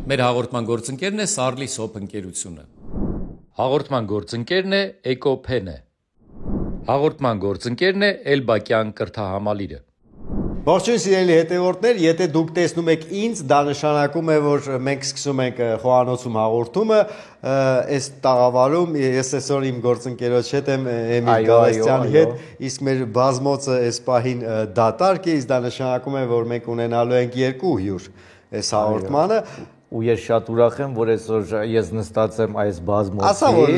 Մեր հաղորդման գործընկերն է Սարլի Սոփ ընկերությունը։ Հաղորդման գործընկերն է Էկոփենը։ Հաղորդման գործընկերն է Էլբակյան կրթահամալիրը։ Ողջույն սիրելի հետևորդներ, եթե դուք տեսնում եք ինձ, դա նշանակում է, որ մենք սկսում ենք խոհանոցում հաղորդումը, այս տաղավարում ես այսօր իմ գործընկերոջ հետ եմ Էմիլ Գալստյանի հետ, իսկ մեր բազմոցը այս պահին դատարկ է, իսկ դա նշանակում է, որ մենք ունենալու ենք երկու հյուր այս հաղորդմանը։ Ու ես շատ ուրախ եմ, որ այսօր ես նստած եմ այս բազմոցի,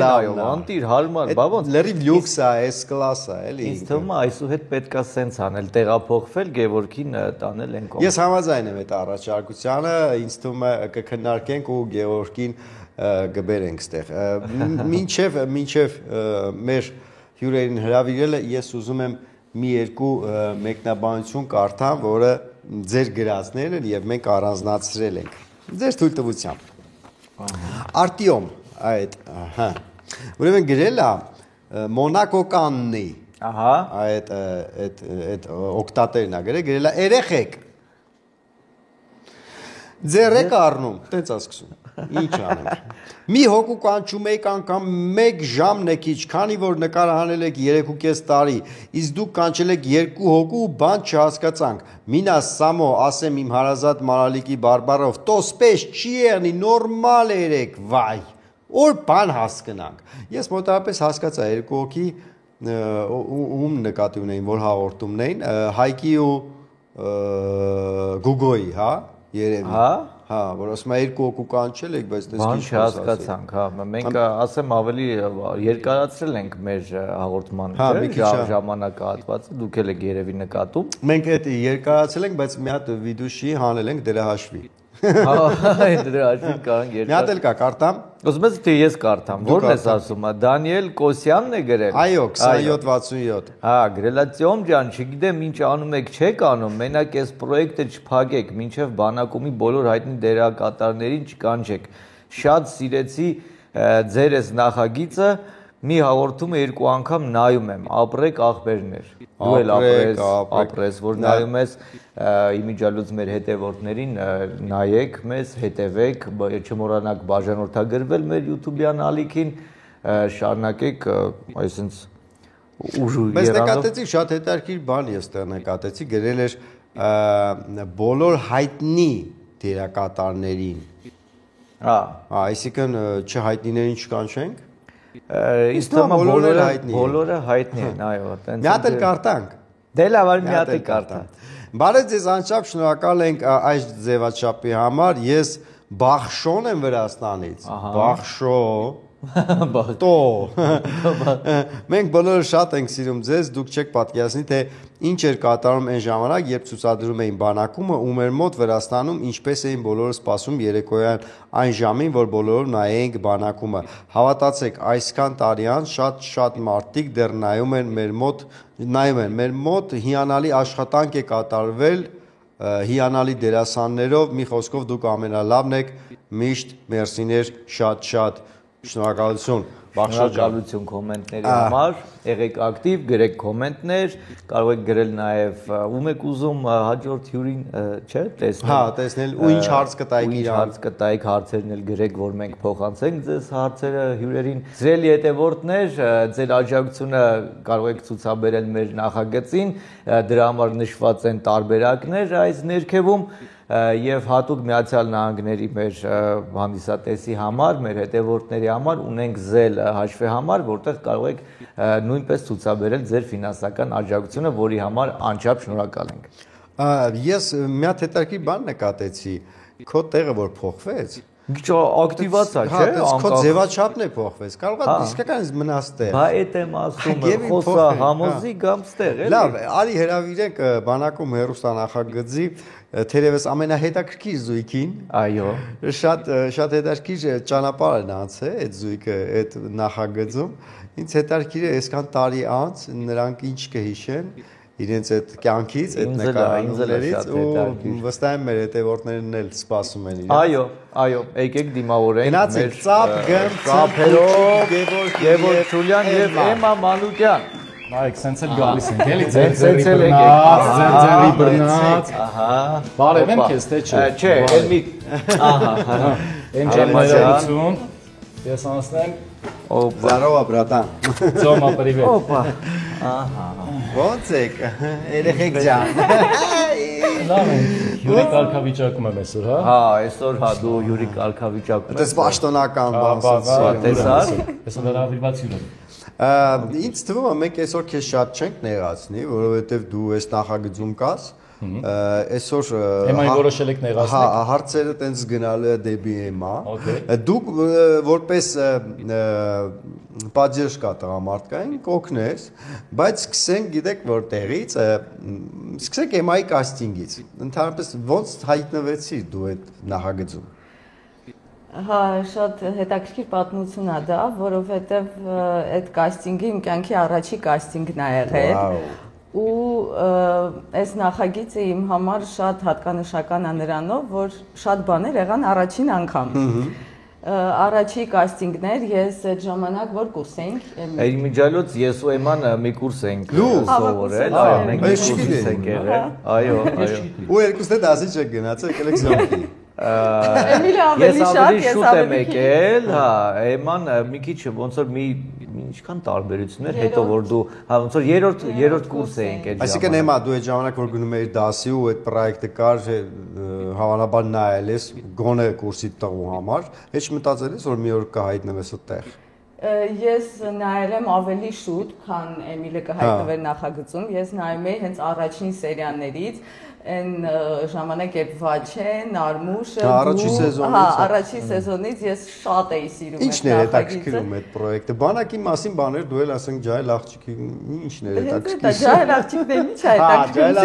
անտիր հարմար, բա ոնց լրիվ լյուքս է, այս կլաս է, էլի։ Ինձ թվում է այսուհետ պետքա սենց անել, տեղափոխվել, Գևորգին տանել են կողմ։ Ես համաձայն եմ այդ առաջարկությանը, ինձ թվում է կքննարկենք ու Գևորգին կբերենք ստեղ։ Մինչև մեր հյուրերին հրավիրելը ես ուզում եմ մի երկու մեկնաբանություն կարդամ, որը ձեր գրածներն են եւ մենք առանձնացրել ենք։ Ձեր թույլտվությամբ։ Արտիոմ այդ, ուրեմն գրել է Մոնակոկաննի։ Ահա։ Այդ օկտատերն է գրել է երեխեք։ Ձեր եք առնում, տենց ասկսում։ Ինչ անենք։ Մի հոգու կանչում եք անգամ 1 ժամն է քիչ, քանի որ նկարահանել եք 3.5 տարի, իսկ դուք կանչել եք 2 հոգու ու բան չհասկացանք։ Մինաս Սամո, ասեմ իմ հարազատ Մարալիկի բարբառով, տոսպես չի եղնի, նորմալ երեք, վայ, որ բան հասկանանք։ Ես մոտավորապես հասկացա 2 հոգի ում նկատի ունեին, որ հաղորդումն էին, Հայկի ու Գուգոյի, հա, երևի։ Հա, որ ասում է 2 հոգու կանչել եք, բայց դες քիչ հասկացանք, հա, մենք ասեմ ավելի երկարացրել ենք մեր հաղորդման ժամանակահատվածը, դուք էլ եք երևի նկատում։ Մենք այդ երկարացրել ենք, բայց մի հատ վիդուշի հանել ենք դրա հաշվի։ Հա, դրա հաշվին կարանք երկար։ Մի հատ էլ կա, կարդամ։ Ուզում ես թե ես կարդամ, ո՞րն ես ասում, Դանիել Կոսյանն է գրել։ Այո, 2767։ Հա, գրելա Ծյոմ ջան, չգիտեմ ինչ անում եք, չեք անում, մենակ այս պրոյեկտը չփակեք, մինչև բանակումի բոլոր հայտնի դերակատարներին չկանչեք։ Շատ սիրեցի ձեր այս նախագիծը, մի հաղորդումը 2 անգամ նայում եմ, ապրեք աղբերներ։ Դու էլ ապրես, որ նայում ես իմիջալուց մեր հետևորդներին նայեք մեզ, հետևեք, չմոռանաք բաժանորդագրվել մեր YouTube-յան ալիքին, շարունակեք այսինքն ուժու երանով։ Բայց նկատեցի շատ հետաքրքիր բան ես տեղ նկատեցի, գրել էր բոլոր հայտնի դերակատարներին։ Հա, այսինքն չհայտնիներին չկանչենք։ Ինձ թվում է բոլորը հայտնի են, այո, տենց։ Մի հատ էլ կարդանք։ Դե լավ, մի հատ էլ կարդա։ Բարև ձեզ անչափ շնորհակալ ենք այս ձևաչափի համար։ Ես Բախշոն եմ Վրաստանից։ Բախշո Տո Մենք բոլորը շատ ենք սիրում ձեզ, դուք չեք պատկերացնի, թե ինչ էր կատարում այն ժամանակ, երբ ցուցադրում էին բանակումը ու մեր մոտ Վրաստանում ինչպես էին բոլորը սպասում երեկոյան այն ժամին, որ բոլորով նայեինք բանակումը։ Հավատացեք, այսքան տարի անց շատ մարդիկ դեռ նայում են մեր մոտ հիանալի աշխատանք է կատարվել, հիանալի դերասաններով, մի խոսքով դուք ամենալավն եք, միշտ մերսիներ, շատ շնորհակալություն, շնորհակալություն կոմենտների համար, եղեք ակտիվ, գրեք կոմենտներ, կարող եք գրել նաև ում եք ուզում հաջորդ հյուրին, չէ, տեսնել։ Հա, տեսնել ու ինչ հարց կտայիք իրան։ Հարց կտայիք, հարցերն էլ գրեք, որ մենք փոխանցենք ձեզ հարցերը հյուրերին։ Սիրելի հետևորդներ, ձեր աջակցությունը կարող եք ցուցաբերել մեր նախագծին, դրա համար նշված են տարբերակներ այս ներքևում եւ հատուկ Միացյալ Նահանգների մեր հանդիսատեսի համար, մեր հետևորդների համար ունենք զել հաշվի համար, որտեղ կարող եք նույնպես ցուցաբերել ձեր ֆինանսական աջակցությունը, որի համար անչափ շնորհակալ ենք։ Ես մի հատ հետաքրքիր բան նկատեցի, քո տեղը որ փոխվեց, Քիչ ակտիվացա, չէ՞, քո ձևաչափն է փոխվեց։ Կարող է իսկականից մնաս տեղ։ Բա էդ եմ ասում, խոսա համոզի կամ ստեղ, էլի։ Լավ, արի հրավիրենք բանակում հերոստանախագծի թերևս ամենահետաքրքիր զույգին։ Այո։ Շատ հետաքրքիր ճանապարհ են անցել այդ զույգը այդ նախագծում։ Ինձ հետաքրքիր է այսքան տարի անց նրանք ինչ կհիշեն իրենց այդ կյանքից, այդ նկարներից ու վստահ եմ մեր հետևորդներն էլ սպասում են իրենց։ Այո, եկեք դիմավորենք մեր ծափ գմ ծափերով Գևորգ Շուլյան եւ Էմա Մանուկյան։ Այ սենց էլ գալիս ենք, էլի ձեր բռնած, բռնած։ Ահա։ Բարև եմ քեզ, թե չէ։ Չէ, էլ մի ահա։ Ներողություն։ Ես անցնեմ։ Здорово, братан։ Ծոմա պրիվետ։ Օպա։ Ահա։ Ո՞նց եք։ Երեխեք ջան։ Լավ են։ Յուրի կարգավիճակում եմ այսօր, հա։ Հա, այսօր հա դու յուրի կարգավիճակում ես։ Դες պաշտոնական բան։ Տեսար։ Այսօր հրավիրված հյուր եմ։ Ինձ թվում է մենք այսօր քեզ շատ չենք նեղացնի, որովհետև դու այս նախագծում կաս։ Այսօր Էմայի որոշել եք նեղացնել։ Հա, հարցերը տենց գնալու է դեպի Էմա։ Դուք որպես պատժեշկա տղամարդկային կօգնես, բայց սկսենք գիտեք որտեղից, սկսենք Էմայի կաստինգից։ Ընդհանրապես ո՞նց հայտնվեցի դու այդ նախագծում։ Հա, շատ հետաքրքիր պատմություն է դա, որովհետև այդ կաստինգը իմ կյանքի առաջի կաստինգն է եղել։ Ու այս նախագիծը իմ համար շատ հատկանշական է նրանով, որ շատ բաներ եղան առաջին անգամ։ Առաջի կաստինգներ ես այդ ժամանակ որ կուրս էինք։ Այդ միջալոց ես ու Էման մի կուրս ենք սովորել, այո, մենք մի կուրս ենք եղել։ Այո, այո։ Ու երկուսն էլ դասի չեք գնացել, եկեք զոնքի։ Էմիլը ավելի շատ, ես շուտ եմ եկել, հա, Էման մի քիչ ոնց որ մի ինչքան տարբերություններ, հետո որ դու, հա, ոնց որ երրորդ կուրս էինք այդ ժամանակ։ Այսինքն Էմա դու այդ ժամանակ որ գնում էիր դասի ու այդ պրոյեկտը կար, հավանաբար նայել ես գոնե կուրսի տղու համար, հեչ մտածել ես որ մի օր կհայտնվես այդտեղ։ Ես նայել եմ ավելի շուտ, քան Էմիլը կհայտնվեր նախագծում, ես նայում էի հենց առաջին սերիաներից, այն ժամանակ երբ Վաչեն, Նարմուշը, հա, առաջի սեզոնից ես շատ էի սիրում այդ նախագիծը։ Ինչն էր հետաքրքրում այդ պրոյեկտը։ Բանակի մասին բաներ դու էլ ասենք ջահել աղջիկի, ինչն էր հետաքրքիր։ Ջահել աղջիկն ինչ է հետաքրքիր։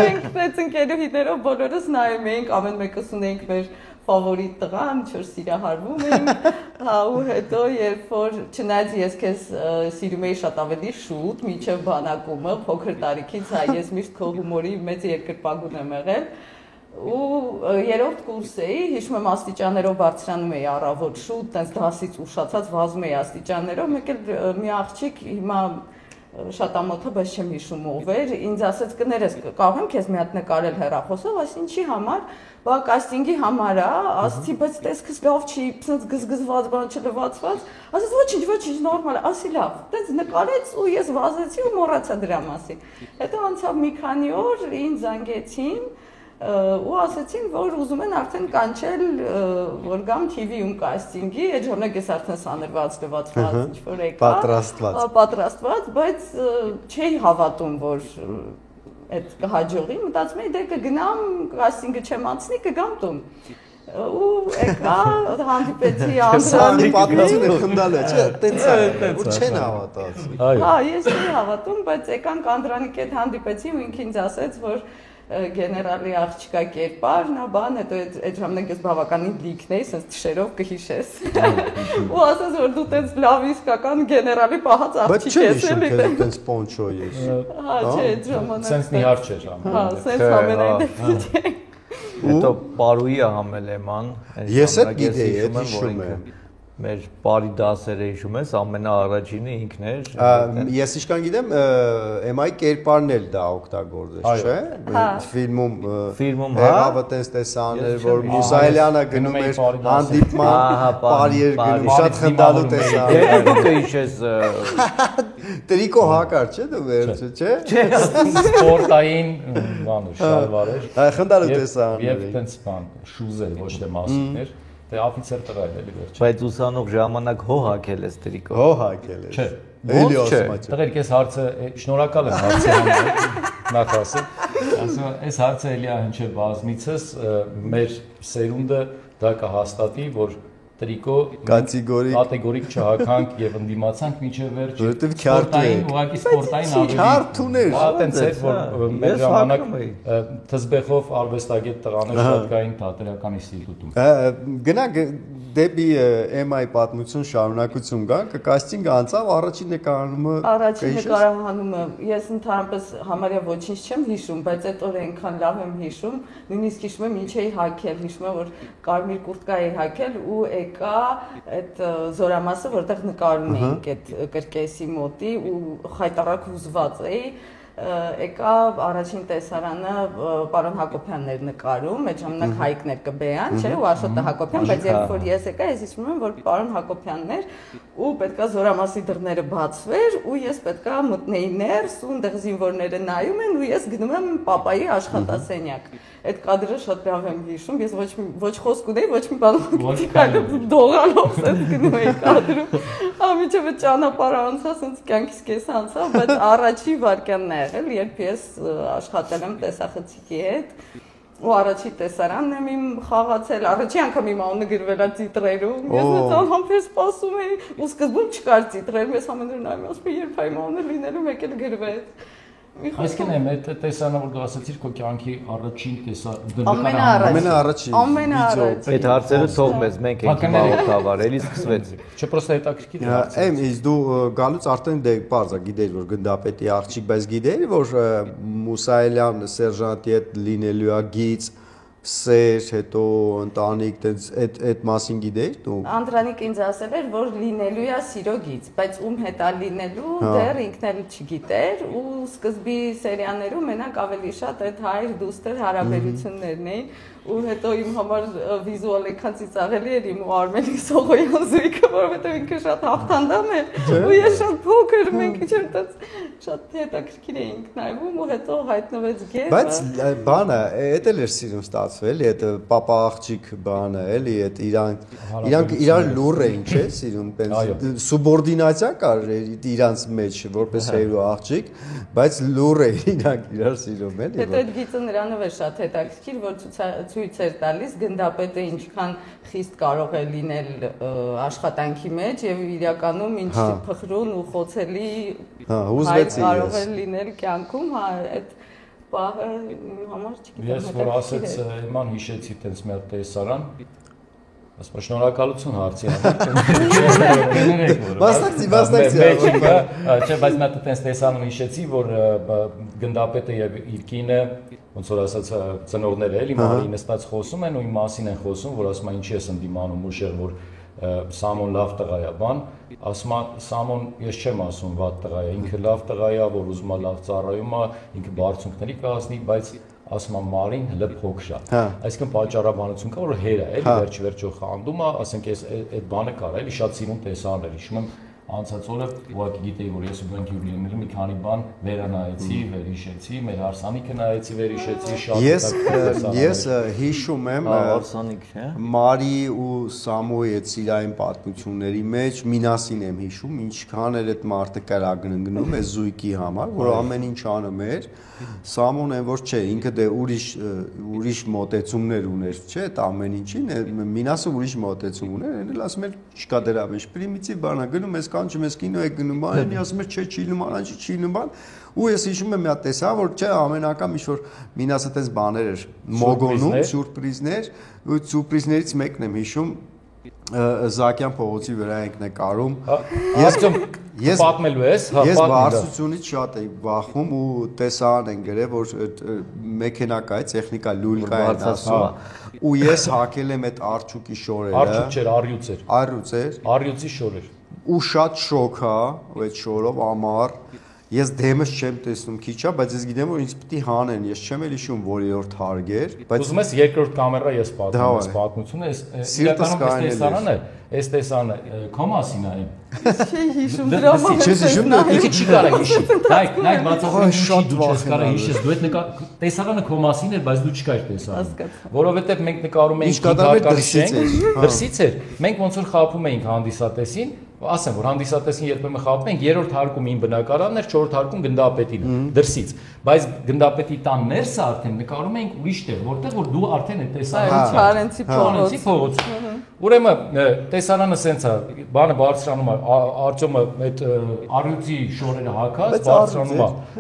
Մենք այդ ընկերուհիներով բոլորս նայում էինք, ամեն մեկս ունեինք մեր ֆավորիտ տղան, ինչ որ սիրահարվում էինք, հա ու հետո երբ որ չնայած ես քեզ սիրում էի շատ ավելի շուտ, մինչև բանակումը, փոքր տարիքից, հա ես միշտ քո հումորի մեծ երկրպագուն եմ եղել, ու երրորդ կուրս էի, հիշում եմ աստիճաններով բարձրանում էի առավոտ շուտ, տենց դասից ուշացած վազում էի աստիճաններով, մեկ էլ մի աղջիկ հիմա շատ ամոթը, բայց չեմ հիշում ով էր, ինձ ասեց կներես, կարող եմ քեզ մի հատ նկարել հեռախոսով, ասի ինչի համար, բա կաստինգի համար է, ասացի, բայց տեսքս լավ չի, ցած գզգզված, բան չլվացված, ասեց ոչինչ, նորմալ է, ասի լավ, տենց նկարեց ու ես վազեցի ու մոռացա դրա մասին։ Հետո անցավ մի քանի օր, ինձ զանգեցին ու ասեցին, որ ուզում են արդեն կանչել, որ գամ TV-ում կաստինգի, այդ ժամանակ ես արդեն սաներված լվացված ինչ-որ եկա, պատրաստված, բայց չէի հավատում, որ այդ կհաջողի, մտածում էի, դե կգնամ, կաստինգը չեմ անցնի, կգամ տուն։ Ու եկա, հանդիպեցի Անդրանիկի պատմությունը խնդալը, չէ, տենց է, որ չեն հավատացի։ Հա, ես չէի հավատում, բայց եկանք Անդրանիկի հետ հանդիպեցի ու ինքը ինձ ասեց, որ գեներալի աղջիկա կերպարն է, բան, հետո այդ ժամանակ ես բավականին լիքն էի, սենց թշերով կհիշես։ Ու ասես, որ դու տենց լավ իսկական գեներալի պահած աղջիկ ես էլի։ Բայց չէ, տենց պոնչո ես։ Հա, չէ, այդ ժամանակ։ Սենց նիհար չէր ամեն։ Հա, սենց ամենայն դեպքում չէ։ Հետո Պարուի է համել Էման։ Ես էլ գիտեի, այդ հիշում եմ։ Մեր բարի դասերը հիշում ես, ամենաառաջինը ինքն էր։ Ես իշքան գիտեմ, Էմայի կերպարն էլ դա օգտագործեց, չէ՞։ Ֆիլմում հեղավը տես տեսաներ, որ Մուսայելյանը գնում էր հանդիպման, բարի էր գնում, շատ խնդալու տեսան։ Դե դու հիշես Տրիկո հակար, չէ՞ դու վերջը, չէ՞։ Չէ, սպորտային բան ու շալվար էր։ Խնդալու տեսան։ Եվ տենց բան, շուզեր, ոչ թե մասիկներ։ Դե օֆիցեր տղա էր էլի վերջ։ բայց ուսանող ժամանակ հո հակել ես տրիկո։ Հո հակել ես։ Չէ։ Էլի ասում եմ։ Տղերք, այս հարցը շնորհակալ եմ հարցի համար, նախ ասեմ։ Ասում այս հարցը էլի է հնչել բազմիցս, մեր սերունդը դա կհաստատի, որ տրիկո կատեգորիկ չհականք եւ ընդդիմացանք միջև վերջ։ Որովհետեւ քյարտային, ուղղակի սպորտային ավելի։ Քյարթուներ։ Հա, տենց էր, որ մեր ժամանակ թզբեխով արվեստագետ տղաներ շատ կային թատերական ինստիտուտում։ Գնանք դեպի Էմայի պատմություն շարունակություն գանք, կաստինգը անցավ, առաջին նկարահանումը ես ընդհանրապես համարյա ոչինչ չեմ հիշում, բայց այդ օրը այնքան լավ եմ հիշում, նույնիսկ հիշում եմ ինչ էի հագել, հիշում եմ որ կարմիր կուրտկա էի հագել ու եկա այդ զորամասը, որտեղ նկարում էինք այդ կրկեսի մոտի ու խայտարակ հուզված էի, եկա առաջին տեսարանը պարոն Հակոբյանն էր նկարում, այդ ժամանակ Հայկներ Կբեյան, չէ՞, ու Աշոտը Հակոբյան, բայց երբ որ ես եկա, ես հիշում եմ, որ պարոն Հակոբյանն էր ու պետքա զորամասի դռները բացվեր ու ես պետքա մտնեի ներս ու այնտեղ զինվորները նայում են ու ես գնում եմ պապայի աշխատասենյակ։ Այդ կադրը շատ լավ եմ հիշում, ես ոչ խոսք ունեի, ոչ մի բան չկայ դողալով ես գնում էի կադրում։ Ամիջը ճանապարհ անցա, ասենց կյանքիս կես անցա, բայց առաջի վարքյանն է եղել, երբ ես աշխատել եմ տեսախցիկի հետ ու առաջի տեսարանն եմ իմ խաղացել, առաջի անգամ իմ անունը գրվել է տիտրերում, ես մեծ անհամբեր սպասում էի ու սկզբում չկար տիտրեր, ես ամեն օր նայում ասում էի, երբ իմ անունը լինելու մեկ էլ գրվեց։ Այսինքն այդ տեսանը որ դու ասացիր քո կյանքի առաջին ամենաառաջին Այդ հարցերը թող մեզ մենք ենք մաղթավար, էլի սկսվեց։ Չէ, պրոստը հետաքրքիր է։ Էմ իսկ դու գալուց արդեն դե բարձա գիտեիր որ գնդապետի աղջիկ, բայց գիտեիր որ Մուսայելյան սերժանտի հետ լինելու է գից սեր, հետո ընտանիք, այդ մասին գիտեիր դու։ Անդրանիկ ինձ ասել էր, որ լինելու է սիրո գից, բայց ում հետ է լինելու դեռ ինքն էլ չգիտեր ու սկզբի սերիաներում մենակ ավելի շատ այդ հայր-դուստր հարաբերություններն էին ու հետո իմ համար վիզուալ էնքան ծիծաղելի էր իմ ու Արմենի Սողոյան զույգը, որովհետև ինքը շատ հաղթանդամ է ու ես շատ փոքր, մենք իջեր շատ հետաքրքիր էինք նայվում ու հետո հայտնվեց գերը։ Բայց բանը, էդ էլ էր սիրուն ստացվել, էլի, այդ պապա աղջիկ բանը, էլի, այդ իրանք իրար լուր էին, չէ՞, սիրուն, սուբորդինացիա կար իրանց մեջ, որպես հերո աղջիկ, բայց լուր էին իրանք իրար սիրում, էլի։ Հետո այդ գիծը նրանով է շատ հետաքրքիր, որ ցույց էր տալիս գնդապետը ինչքան խիստ կարող է լինել աշխատանքի մեջ եւ իրականում ինչ փխրուն ու խոցելի կարող է լինել կյանքում, այդ պահը համար չգիտեմ։ Ես որ ասեց Էման հիշեցի տենց մի հատ տեսարան, ասում շնորհակալություն հարցի համար։ Մասնակցի։ Չէ, բայց մա տենց տեսարան հիշեցի, որ գնդապետը եւ իր կինը ոնց որ ասած ծնողները էլի մարի նստած խոսում են ու իմ մասին են խոսում, որ ասում են ինչի ես ընդդիմանում ուշեղ որ Սամոն լավ տղա է, բան, ասում է Սամոն ես չեմ ասում վատ տղա է, ինքը լավ տղա է, որ ուզում է լավ ծառայում է, ինքը բարձունքների կհասնի, բայց ասում է Մարին հլը փոքր է։ Այսինքն պատճառաբանություն կա, որ հեր է, էլի վերջ-վերջո խանդում է, ասենք ես այդ բանը կար, էլի շատ սիրուն տեսաներ, հիշում եմ անցած օրը ուղղակի գիտեի որ ես ու բանկ յուրիների մի քանի բան վերանայեցի, վերհիշեցի, մեր հարսանիքը նայեցի, վերհիշեցի, շատ Ես հիշում եմ հարսանիք, չէ՞։ Մարի ու Սամոյի այդ սիրային պատմությունների մեջ Մինասին եմ հիշում, ինչքան էր այդ մարդը կարագնգնում է զույգի համար, որ ամեն ինչ անում էր, Սամոն այն որ չէ, ինքը դե ուրիշ մոտեցումներ ուներ, չէ՞, այդ ամեն ինչին, Մինասը ուրիշ մոտեցում ուներ, այն էլ ասում էր չկա դրա մեջ պրիմիտիվ բան է գնում, ես կանչում ես կինո եք գնում, այն ասում էր չէ, չի լինում, անջի չի լինում բան, ու ես հիշում եմ մի հատ տեսա, որ չէ, ամեն անգամ ինչ որ Մինասը այդպես բաներ էր մոգոնում, սյուրպրիզներ, ու սյուրպրիզներից մեկն եմ հիշում Զակյան փողոցի վրա ենք նկարում։ Ես պատմելու ես, հա, ես բարձությունից շատ էի վախում ու տեսան են գրել, որ մեքենա կա, տեխնիկա լույլ կա են ասում։ Ու ես հակել եմ այդ արջուկի շորերը։ Արջուկ չէր, առյուծ էր։ Առյուծ էր։ Առյուծի շոր էր։ Ու շատ շոկ է, այդ շորով ամառ։ Ես դեմս չեմ տեսնում քիչ է, բայց ես գիտեմ որ ինձ պիտի հանեն, ես չեմ էլ հիշում որ երրորդ հարգեր, բայց ուզում ես երկրորդ կամերա ես պատմում, այս պատմությունը, այս տեսանը քո մասին է։ Չի հիշում դրա մասին։ Չես հիշում, ինքը չի կարող հիշի։ Նայ բացողը շատ վաղ կարող հիշես, դու այդ տեսարանը քո մասին էր, բայց դու չկայր տեսարանը։ Որովհետև մենք նկարում էինք դրսից էր։ Մենք ոնց որ խափում էինք հանդիսատեսին, ասեմ որ հանդիսատեսին երբեմն խափում ենք, երրորդ հարկում ին բնակարանն էր, չորրորդ հարկում գնդապետին դրսից, բայց գնդապետի տան ներսը արդեն նկարում էինք ուրիշ տեղ, որտեղ որ դու արդեն այդ տեսարանը փողոց։ Ուրեմն տեսարանը սենց է, բանը բարձրանում է, Արտյոմը այդ առյուծի շորերը հագած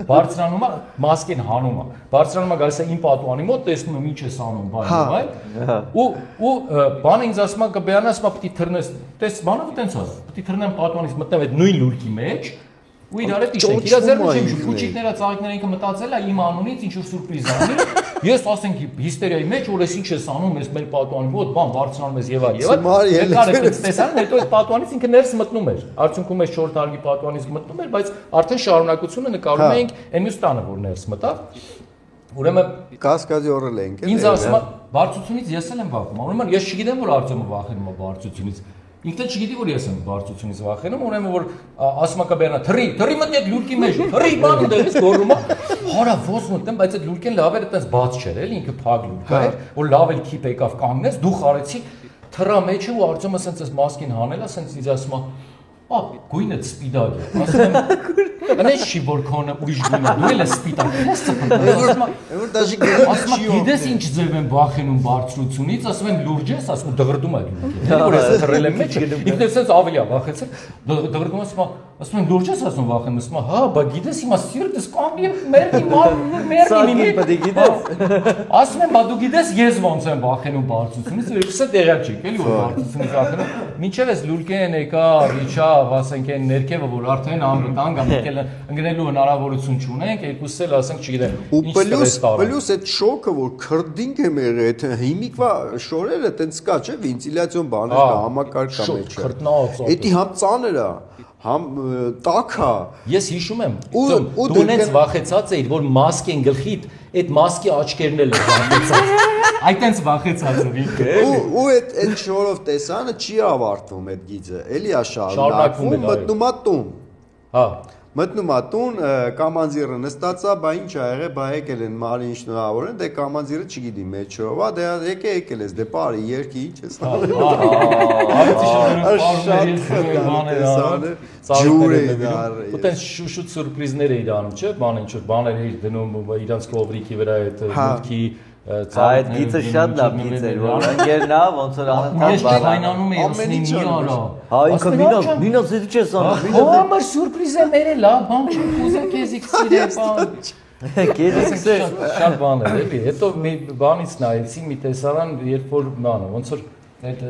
բարձրանում է, մասկեն հանում է, բարձրանում է գալիս է իմ պատուանի մոտ, տեսնում եմ ինչ ես անում, բան, ու բանը ինձ ասում է Կբեյանը, ասում է պիտի թռնես, տես բանը տենց է, պիտի թռնեմ պատուանից մտնեմ այդ նույն լուրքի մեջ, ու իրար հետ իշենք, իրա ձեռքը չեմ շու, փուչիկները, ծաղիկները ինքը մտածել է իմ անունից ինչ որ սուրպրիզ անի, ես ասենք հիստերիայի մեջ որ ես ինչ ես անում, ես մեր պատուանի մոտ բան բարձրանում ես եւ այլ։ Եկար այդ տեսան, հետո այդ պատուանից ինքը ներս մտնում էր։ Արդյունքում ես 4 հարգի պատուանից մտնում էր, բայց արդեն շարունակությունը նկարում էինք այն մյուս տանը, որ ներս մտավ։ Ուրեմն կասկադի օրել ենք։ Ինձ ասում է բարձությունից ես էլ եմ վախենում։ Ուրեմն ես չգիտեմ որ Արտեմը վախենում է բարձությունից։ Ինքն էլ չգիտի որ ես եմ բարձությունից վախենում, ուրեմն որ ասում է կբերնա թռի մտնի այդ լուրկի մեջ, թռի բան ընդեղից գոռում է։ Հորա ոս մտնում, բայց այդ լուրկեն լավ էր, այդպես բաց չէր, էլի ինքը փակ լուրկ էր, որ լավ էլ քիփ եկավ կանգնեց, դու խարեցի թռա մեջը ու Արտեմը ասենց այս մասկին հանել, ասենց ինձ ասում է գույնը սպիտակ է։ Ասում եմ, անես չի որ քոնը ուրիշ գույն է, դու էլ ես սպիտակ ես ծփում։ Որ դաժի ասում եմ, գիտես ինչ ձև են վախենում բարձրությունից, ասում եմ լուրջ ես, ասում եմ դղրդում է դու։ Որ ես թռել եմ մեջ, ինքն էս ավելի է վախեցել։ Դղրդում ասում եմ լուրջ ես ասում վախենում, ասում եմ, հա, բա գիտես հիմա սիրտս կանգնի մերնի պետք գիտես։ Ասում եմ, բա դու գիտես ես ոնց եմ վախենում բարձրությունից, երկուսը տեղյակ չեք, էլի որ բարձրությունից վախենում։ Մինչև ես լուրկեն եկա, իջավ, ասենք այն ներքևը, որ արդեն անվտանգ է, ընկնելու հնարավորություն չունենք, երկուսս էլ ասենք, չգիտեմ, ինչ ստրես տարա։ Պլյուս այդ շոկը, որ քրդինք եմ եղել, այդ հիմիկվա շորերը տենց կա, չէ՞, վենտիլյացիոն բաներ կա, համակարգ կա մեջը։ Քրտնաոց։ Էդի համ ծանր է, համ տաք է։ Ես հիշում եմ, դու նենց վախեցած էիր, որ մասկ են գլխիդ, այդ մասկի աչքերն էլ վախեցած։ Այդտենց վախեցած էր ինքը։ Ու այդ շորով տեսանը չի ավարտվում այդ գիծը, էլի է շարունակվում, մտնում է տուն։ Հա, մտնում է տուն, կամանձիրը նստած է, բա ինչ ա եղել, բա եկել են Մարին շնորհավորեն, դե կամանձիրը չգիտի մեջով, դե եկել ես, դե բարի երկի ինչ ես անում։ Ջուր է դարը։ Ու տենց շուշուտ սուրպրիզներ էիր անում, չէ՞, բան ինչ որ բաներ էիր դնում իրանց կովրիկի վրա այդ մուտքի այդ գիծը շատ լավ գիծ էր, որ ընկերն է, ոնց որ անընդհատ ես քայնանում էի, ասում եմ մի արա։ Հա, ինքը մինոց էդի չես անում։ Հա, մար սուրպրիզ է մերել, լավ, բան չի, ուզում քեզիկ սիրե բան։ Քեզիկ շատ բան է, էլի։ Հետո մի բանից նայեցի մի տեսարան, երբ որ բանը, ոնց որ այդ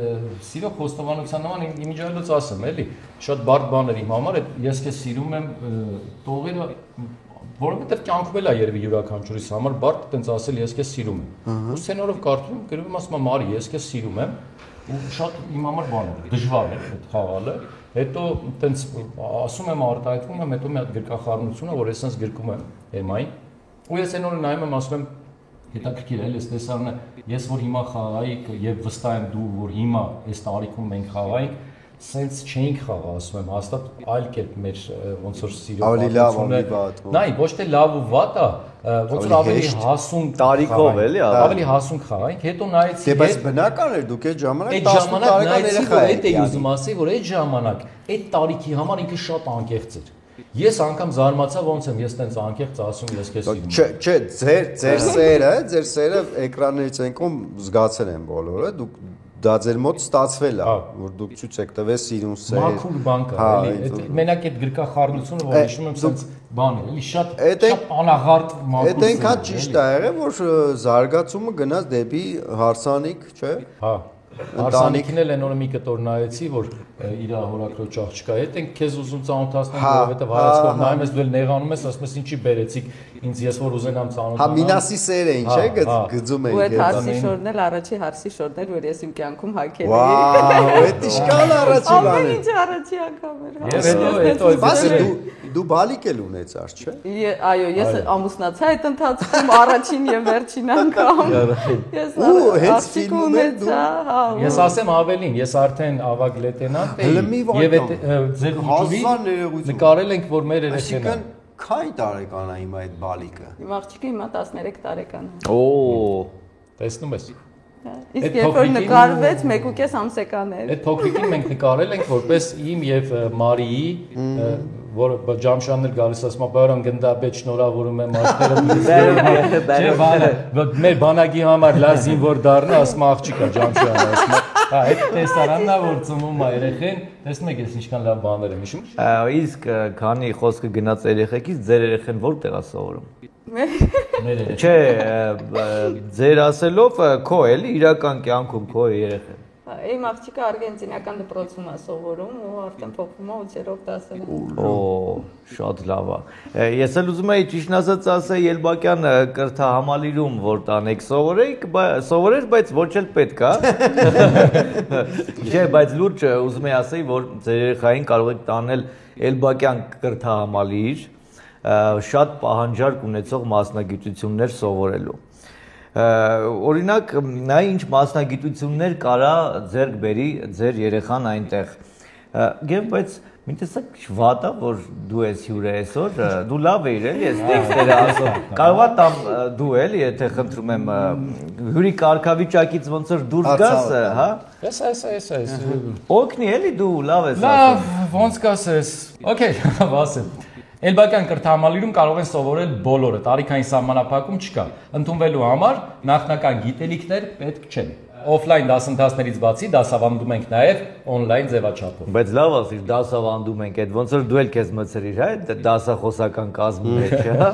սիրո խոստովանության նման իմիջիալոց ասեմ, էլի։ Շատ բարդ բան էր իմ համար, ես քեզ սիրում եմ տողերը որովհետև կյանքում էլ է երևի յուրաքանչյուրիս համար բարդ տենց ասել ես քեզ սիրում եմ։ Ու սցենարով կարդում եմ, գրում եմ ասում եմ Մարի, ես քեզ սիրում եմ։ Ու շատ իմ համար բան էր, դժվար էր այդ խաղալը։ Հետո տենց ասում եմ արտահայտվում եմ, հետո մի հատ գրկախառնությունը, որ ես sense գրկում եմ Էմային։ Ու ես այն օրը նայում եմ, ասում եմ հետաքրքիր է, ես տեսարանը, ես որ հիմա խաղայի եւ վստահ եմ դու, որ հիմա այս տարիքում մենք խաղայինք, sense չէինք խաղա, ասում եմ, հաստատ այլ կերպ մեր ոնց որ սիրո պատմությունը։ Նայ, ոչ թե լավ ու վատ է, ոնց որ ավելի հասուն տարիքով էլի, ավելի հասուն խաղայինք, հետո նայեցի։ Դե բայց բնական էր, դուք այդ ժամանակ 10 տարեկան երեխա եք։ Այդ ուզում ասի, որ այդ ժամանակ այդ տարիքի համար ինքը շատ անկեղծ էր։ Ես անգամ զարմացա ոնց եմ ես տենց անկեղծ ասում ես քեզ սիրում եմ։ Չէ, ձեր սերը էկրաններից ենքում զգացել են բոլորը, դուք դա ձեր մոտ ստացվել է, որ դուք ցույց եք տվել սիրուն սեր։ Մաքուր բան կա, էլի։ Մենակ այդ գրկախառնությունը, որ հիշում եմ, sense բան է, էլի շատ անաղարտ մաքուր։ Այդ այնքան ճիշտ է եղել, որ զարգացումը գնաց դեպի հարսանիք, չէ՞։ Հա։ Հարսանիքն էլ այն օրը մի կտոր նայեցի, որ իր հորաքրոջ աղջկա հետ ենք քեզ ուզում ծանոթացնել, որովհետև հայացքով նայում ես, դու էլ նեղանում ես, ասում ես ինչի բերեցիք ինձ, ես որ ուզենամ ծանոթանալ։ Հա, մինասի սեր էին, չէ՞, գծում էին։ Ու այդ հարսի շորն էլ առաջի հարսի շորն էր, որ ես իմ կյանքում հագել էի։ Վաու, այդ իշքան առաջի բան է։ Ամեն ինչ առաջի անգամ էր։ Հետո Բայց դու բալիկ էլ ունեցար, չէ՞։ Այո, ես ամուսնացա այդ ընթացքում առաջին եւ վերջին անգամ։ Ես հենց ֆիլմում էլ դու։ Ես ասեմ ավելին, ես արդեն ավագ լեյտենանտ էի եւ այդ ձեր հուշուրի նկարել ենք, որ մեր երեխեն է։ Քանի տարեկան է հիմա այդ բալիկը։ Իմ աղջիկը հիմա 13 տարեկան է։ Օ, տեսնում ես։ Իսկ երբ որ նկարվեց 1.5 ամսեկան էր։ Այդ փոքրիկին մենք նկարել ենք որպես իմ եւ Մարիի, որը Ջամշյանն էլ գալիս ասում է, «Բարոն գնդաբեջ շնորհավորում եմ աշխարհը»։ Չէ, բանը, մեր բանակի համար լավ զինվոր դառնա, ասում է աղջիկա Ջամշյանը, ասում է, հա, այդ տեսարանն է, որ ծնվում է երեխեն, տեսնում եք ես ինչքան լավ բաներ եմ հիշում։ Իսկ քանի խոսքը գնաց երեխեքից, ձեր երեխեն որտեղ է սովորում։ Չէ, ձեր ասելով քո էլի իրական կյանքում քո երեխեն։ Իմ աղջիկը արգենտինական դպրոցում է սովորում ու արդեն փոխվում է 8-րդ դասերում։ Օ, շատ լավ է։ Ես էլ ուզում եի ճիշտ ասած ասել Ելբակյան կրթահամալիրում որ տանեք սովորեր, բայց ոչ էլ պետք է։ Չէ, բայց լուրջ ուզում եի ասել, որ ձեր երեխային կարող եք տանել Ելբակյան կրթահամալիր, շատ պահանջարկ ունեցող մասնագիտություններ սովորելու։ Օրինակ, նա ինչ մասնագիտություններ կարա ձեռք բերի ձեր երեխան այնտեղ։ Եվ բայց մի տեսակ վատ է, որ դու ես հյուրը այսօր, դու լավ էիր էլի այս տեքստերը ասում։ Կարողա տամ դու էլի, եթե խնդրում եմ հյուրի կարգավիճակից ոնց որ դուրս գաս, հա։ Էս։ Օգնի էլի դու լավ ես ասում։ Լավ, ոնց կասես։ Okay, ասեմ։ Էլբակյան կրթահամալիրում կարող են սովորել բոլորը, տարիքային սահմանափակում չկա։ Ընդունվելու համար նախնական գիտելիքներ պետք չեն։ Օֆլայն դասընթացներից բացի դասավանդում ենք նաև օնլայն ձևաչափով։ Բայց լավ ասիր, դասավանդում ենք, այդ ոնց որ դու էլ քեզ մցրիր, հա, դասախոսական կազմում մեջ, հա։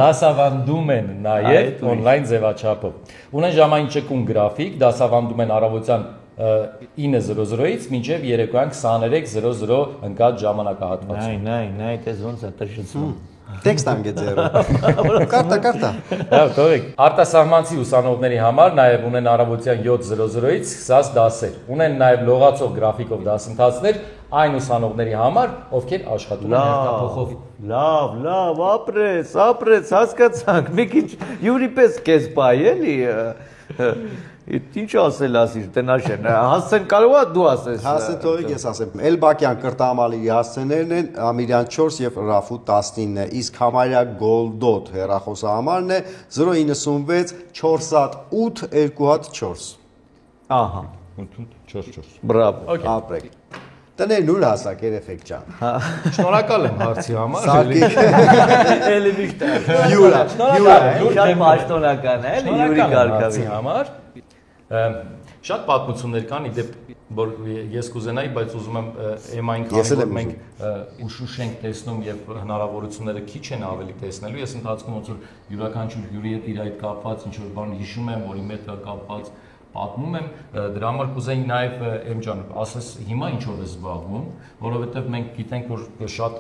Դասավանդում են նաև օնլայն ձևաչափով։ Ունեն ժամային ճկուն գրաֆիկ, դասավանդում են առավոտյան 9:00-ից մինչև երեկոյան 23:00 ընկած ժամանակահատվածում։ Նայ, դες ոնց է տշեցում։ Տեքստ անգեծերը։ Կարտա։ Լավ, թողեք։ Արտասահմանցի ուսանողների համար նաև ունեն առավոտյան 7:00-ից սկսած դասեր։ Ունեն նաև լողացող գրաֆիկով դասընթացներ այն ուսանողների համար, ովքեր աշխատում են հերթափոխով։ Լավ, ապրես, հասկացանք։ Մի քիչ յուրի պես քեզ բայ էլի։ Ինչ ասել ասիր, տնաշեն, հասցեն կարող է դու ասես։ Հասցեն թողիկ ես ասեմ, Էլբակյան կրթահամալիրի հասցեներն են Ամիրյան 4 եւ Ռաֆու 19-ը, իսկ համարյա Goldot հեռախոսահամարն է 096 408 204։ Ահա, 4-4։ բրավո։ Ապրեք։ Տներ նուր հասակ երեխեք ջան։ Շնորհակալ եմ հարցի համար։ Էլի միշտ։ Յուրա։ Շատ պաշտոնական է, էլի յուրի կարգավի համար։ Շատ պատմություններ կան, իդեպ որ ես կուզենայի, բայց ուզում եմ էմային քանի որ մենք ուշուշ ենք տեսնում եւ հնարավորությունները քիչ են ավելի տեսնելու։ Ես ընթացքում ոնց որ յուրաքանչյուր հյուրի հետ իր այդ կապված ինչ որ բան հիշում եմ, որի հետ կապված պատմում եմ, դրա համար կուզեի նաև Էմ ջան, ասես հիմա ինչով ես զբաղվում, որովհետև մենք գիտենք, որ շատ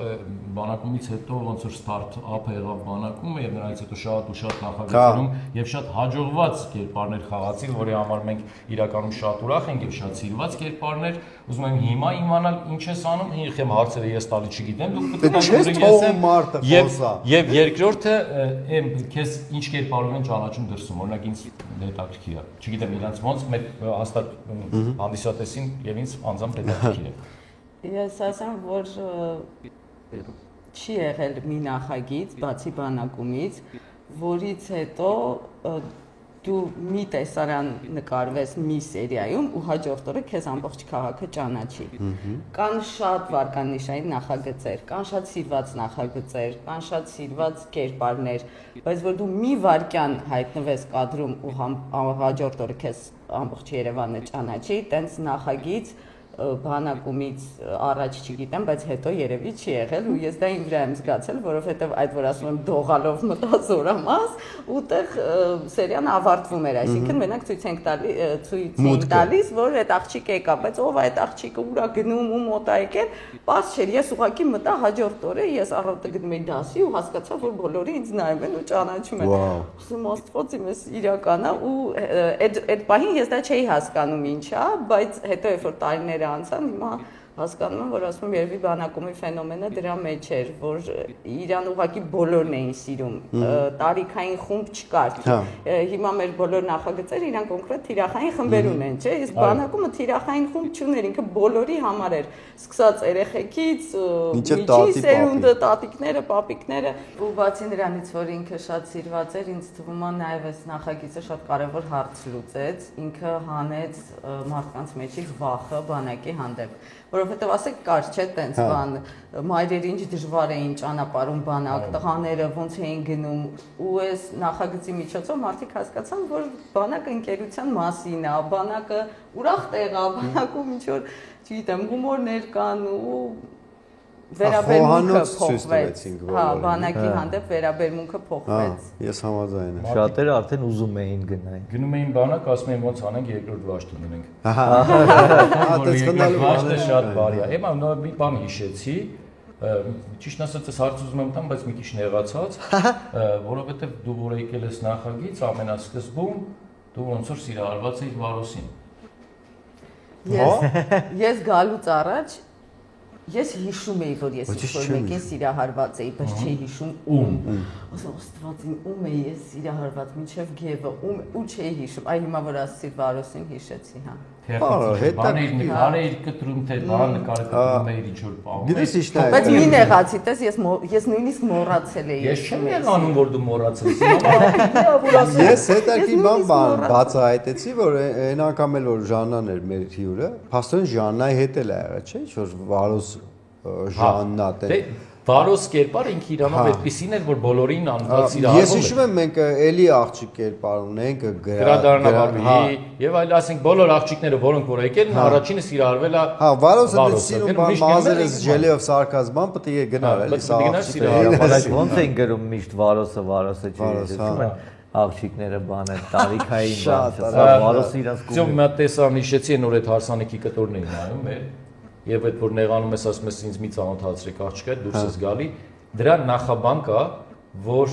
բանակումից հետո ոնց որ ստարթ-ափը եղավ բանակումը եւ նրանից հետո շատ ու շատ նախագծերում եւ շատ հաջողված կերպարներ խաղացին, որի համար մենք իրականում շատ ուրախ ենք եւ շատ սիրված կերպարներ։ Ուզում եմ հիմա իմանալ ինչ ես անում, իմ հարցերը ես տալի չգիտեմ, դուք պետք է եւ երկրորդը Էմ քեզ ինչ կերպարով են ճանաչում դրսում, օրինակ ինձ հետաքրքիր է։ Չգիտեմ իրանց ոնց մեր հաստատ հանդիսատեսին եւ ինձ անձամբ հետաքրքիր է։ Ես ասեմ, որ չի եղել մի նախագիծ, բացի բանակումից, որից հետո դու մի տեսարան նկարվես մի սերիայում ու հաջորդ օրը քեզ ամբողջ քաղաքը ճանաչի։ Կան շատ վարկանիշային նախագծեր, կան շատ սիրված նախագծեր, կան շատ սիրված կերպարներ, բայց որ դու մի վարքյան հայտնվես կադրում ու հաջորդ օրը քեզ ամբողջ Երևանը ճանաչի, տենց նախագիծ բանակումից առաջ չգիտեմ, բայց հետո երևի չի եղել ու ես դա իմ վրա եմ զգացել, որովհետև այդ որ ասում եմ դողալով մտա զորամաս, ուտեղ սերիան ավարտվում էր, այսինքն մենակ ցույց ենք տալիս, որ այդ աղջիկը եկա, բայց ով է այդ աղջիկը, ուրա գնում ու մոտ է եկել, պաս չէր, ես ուղղակի մտա հաջորդ օրը, ես առավոտը գնում էի դասի ու հասկացա, որ բոլորը ինձ նայում են ու ճանաչում են։ Ասում Աստված իմ էս իրական է ու այդ պահին ես դա չէի հասկանում ինչ է, բայց հետո երբ որ տարիներ անցան, հիմա հասկանում եմ, որ ասում եմ երևի բանակումի ֆենոմենը դրա մեջ էր, որ իրան ուղղակի բոլորն էին սիրում, տարիքային խումբ չկար։ Հիմա մեր բոլոր նախագծերը իրան կոնկրետ թիրախային խմբեր ունեն, չէ՞, իսկ բանակումը թիրախային խումբ չուներ, ինքը բոլորի համար էր, սկսած երեխեքից, միջի սերունդը, տատիկները, պապիկները, ու բացի նրանից, որ ինքը շատ սիրված էր, ինձ թվում է նաև այս նախագիծը շատ կարևոր հարց լուծեց, ինքը հանեց մարդկանց մեջից վախը բանակի հանդեպ, որովհետև ասեք կար չէ տենց բան, մայրերը ինչ դժվար էին ճանապարհում բանակ, տղաները ոնց էին գնում ու այս նախագծի միջոցով մարդիկ հասկացան, որ բանակը ընկերության մասին է, բանակը ուրախ տեղ է, բանակում ինչ որ, չգիտեմ, հումորներ կան ու վերաբերմունքը փոխվեց։ Հա, բանակի հանդեպ վերաբերմունքը փոխվեց։ Ես համաձայն եմ։ Շատերը արդեն ուզում էին գնային։ Գնում էին բանակ, ասում էին ոնց անենք երկրորդ վաշտ ունենք։ Դες վաշտը շատ բարի է։ Հիմա մի բան հիշեցի, ճիշտ ասած ես հարց ուզում եմ տամ, բայց մի քիչ նեղացած, որովհետև դու որ եկել ես նախագիծ ամենասկզբում, դու ոնց որ սիրահարված էիր Վարոսին։ Ես գալուց առաջ ես հիշում էի, որ ես ինչ-որ մեկին սիրահարված էի, բայց չէի հիշում ում։ Ասում Աստվածին, ում էի ես սիրահարված, մինչև Գևը, ու չէի հիշում։ Այ հիմա որ ասացի Վարոսին հիշեցի, հա։ Բան էիր կտրում, թե բան նկարագրում էիր ինչ-որ բան։ Գիտես ի՞նչն է։ Բայց մի նեղացի, տես ես նույնիսկ մոռացել էի։ Ես չեմ եղանում, որ դու մոռացես։ Ես հետարքի բան բացահայտեցի, որ այն անգամ էլ որ Ժաննան էր մեր հյուրը, փաստորեն Ժաննայի հետ էլ ա եղել, չէ՞, որ Վարոս Ժաննա տեն։ Վարոս կերպար ինքը իրանով այդպեսին էր, որ բոլորին անվաց իրարվում էր։ Ես հիշում եմ մենք էլի աղջիկ կերպար ունենք, գրադարանավարի եւ այլ, ասենք բոլոր աղջիկները, որոնք որ եկել են, առաջինը սիրահարվել է։ Հա, Վարոսը դեռ սիրուն բան մազերս ջելիով սարկած բան պետք է գնար, էլի սա աղջիկ։ Բայց ոնց են գրում միշտ Վարոսը չէ։ Աղջիկները բանը տարիքային բան, Վարոսը իրանց կողմից։ Մի հատ տեսան հիշեցի, նոր այդ հարսանիքի կտորն էին նայում մեր եւ այդ որ նեղանում ես ասում ես ինձ մի ծանոթացրեք աղջիկա դուրս ես գալի դրա նախաբան կա որ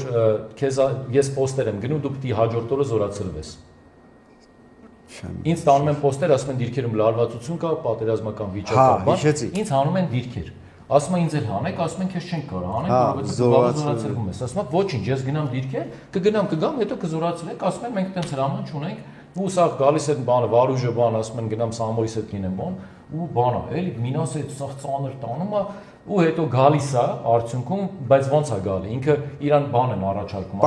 քեզ ես պոստեր եմ գնում դու պիտի հաջորդ օրը զորացրվես ինձ տանում են պոստեր ասում են դիրքերում լարվածություն կա պատերազմական վիճակ կա ինձ հանում են դիրքեր ասում են ինձ էլ հանեք ասում են քեզ չենք կարող հանենք որովհետեւ զորացրվում ես ասում եմ ոչինչ ես գնամ դիրքեր կգամ հետո կզորացրեք ասում են մենք այդպես հրաման չունենք ու սա գալիս այդ բանը վարուժը բան ասում են գնամ Սամորիս հետ լինեմ բան ու բանա էլի մինասը այդ սա ծանր տանում է ու հետո գալիս է արդյունքում բայց ոնց է գալի ինքը իրան բան են առաջարկում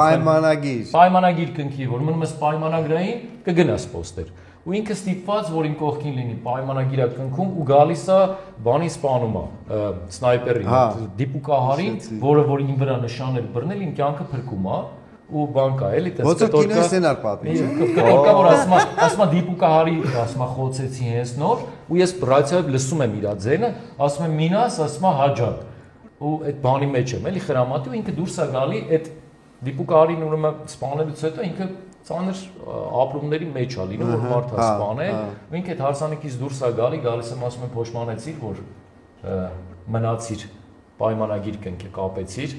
պայմանագիր կնքի որ մնում ես պայմանագրային կգնաս պոստեր ու ինքը ստիպված որ իմ կողքին լինի պայմանագիրա կնքում ու գալիս է բանի սպանում է սնայպերին դիպուկահարին որը որ իմ վրա նշան էր բռնել իմ կյանքը փրկում է ու բան կա էլի տես կտոր կա սցենար պատմի կտոր կա որ ասма դիպուկահարի ասма խոցեցի հենց նոր ու ես ռադիոյով լսում եմ իր ձենը ասում եմ մինաս ասма հաջակ ու այդ բանի մեջ եմ էլի խրամատի ու ինքը դուրս է գալի այդ դիպուկահարին ուրեմն սպանելուց հետո ինքը ծանր ապրումների մեջ է լինում որ մարդը սպանել ու ինքը այդ հարսանեկից դուրս է գալիս եմ ասում եմ փոշմանեցիր որ մնացիր պայմանագիր կնքի կապեցիր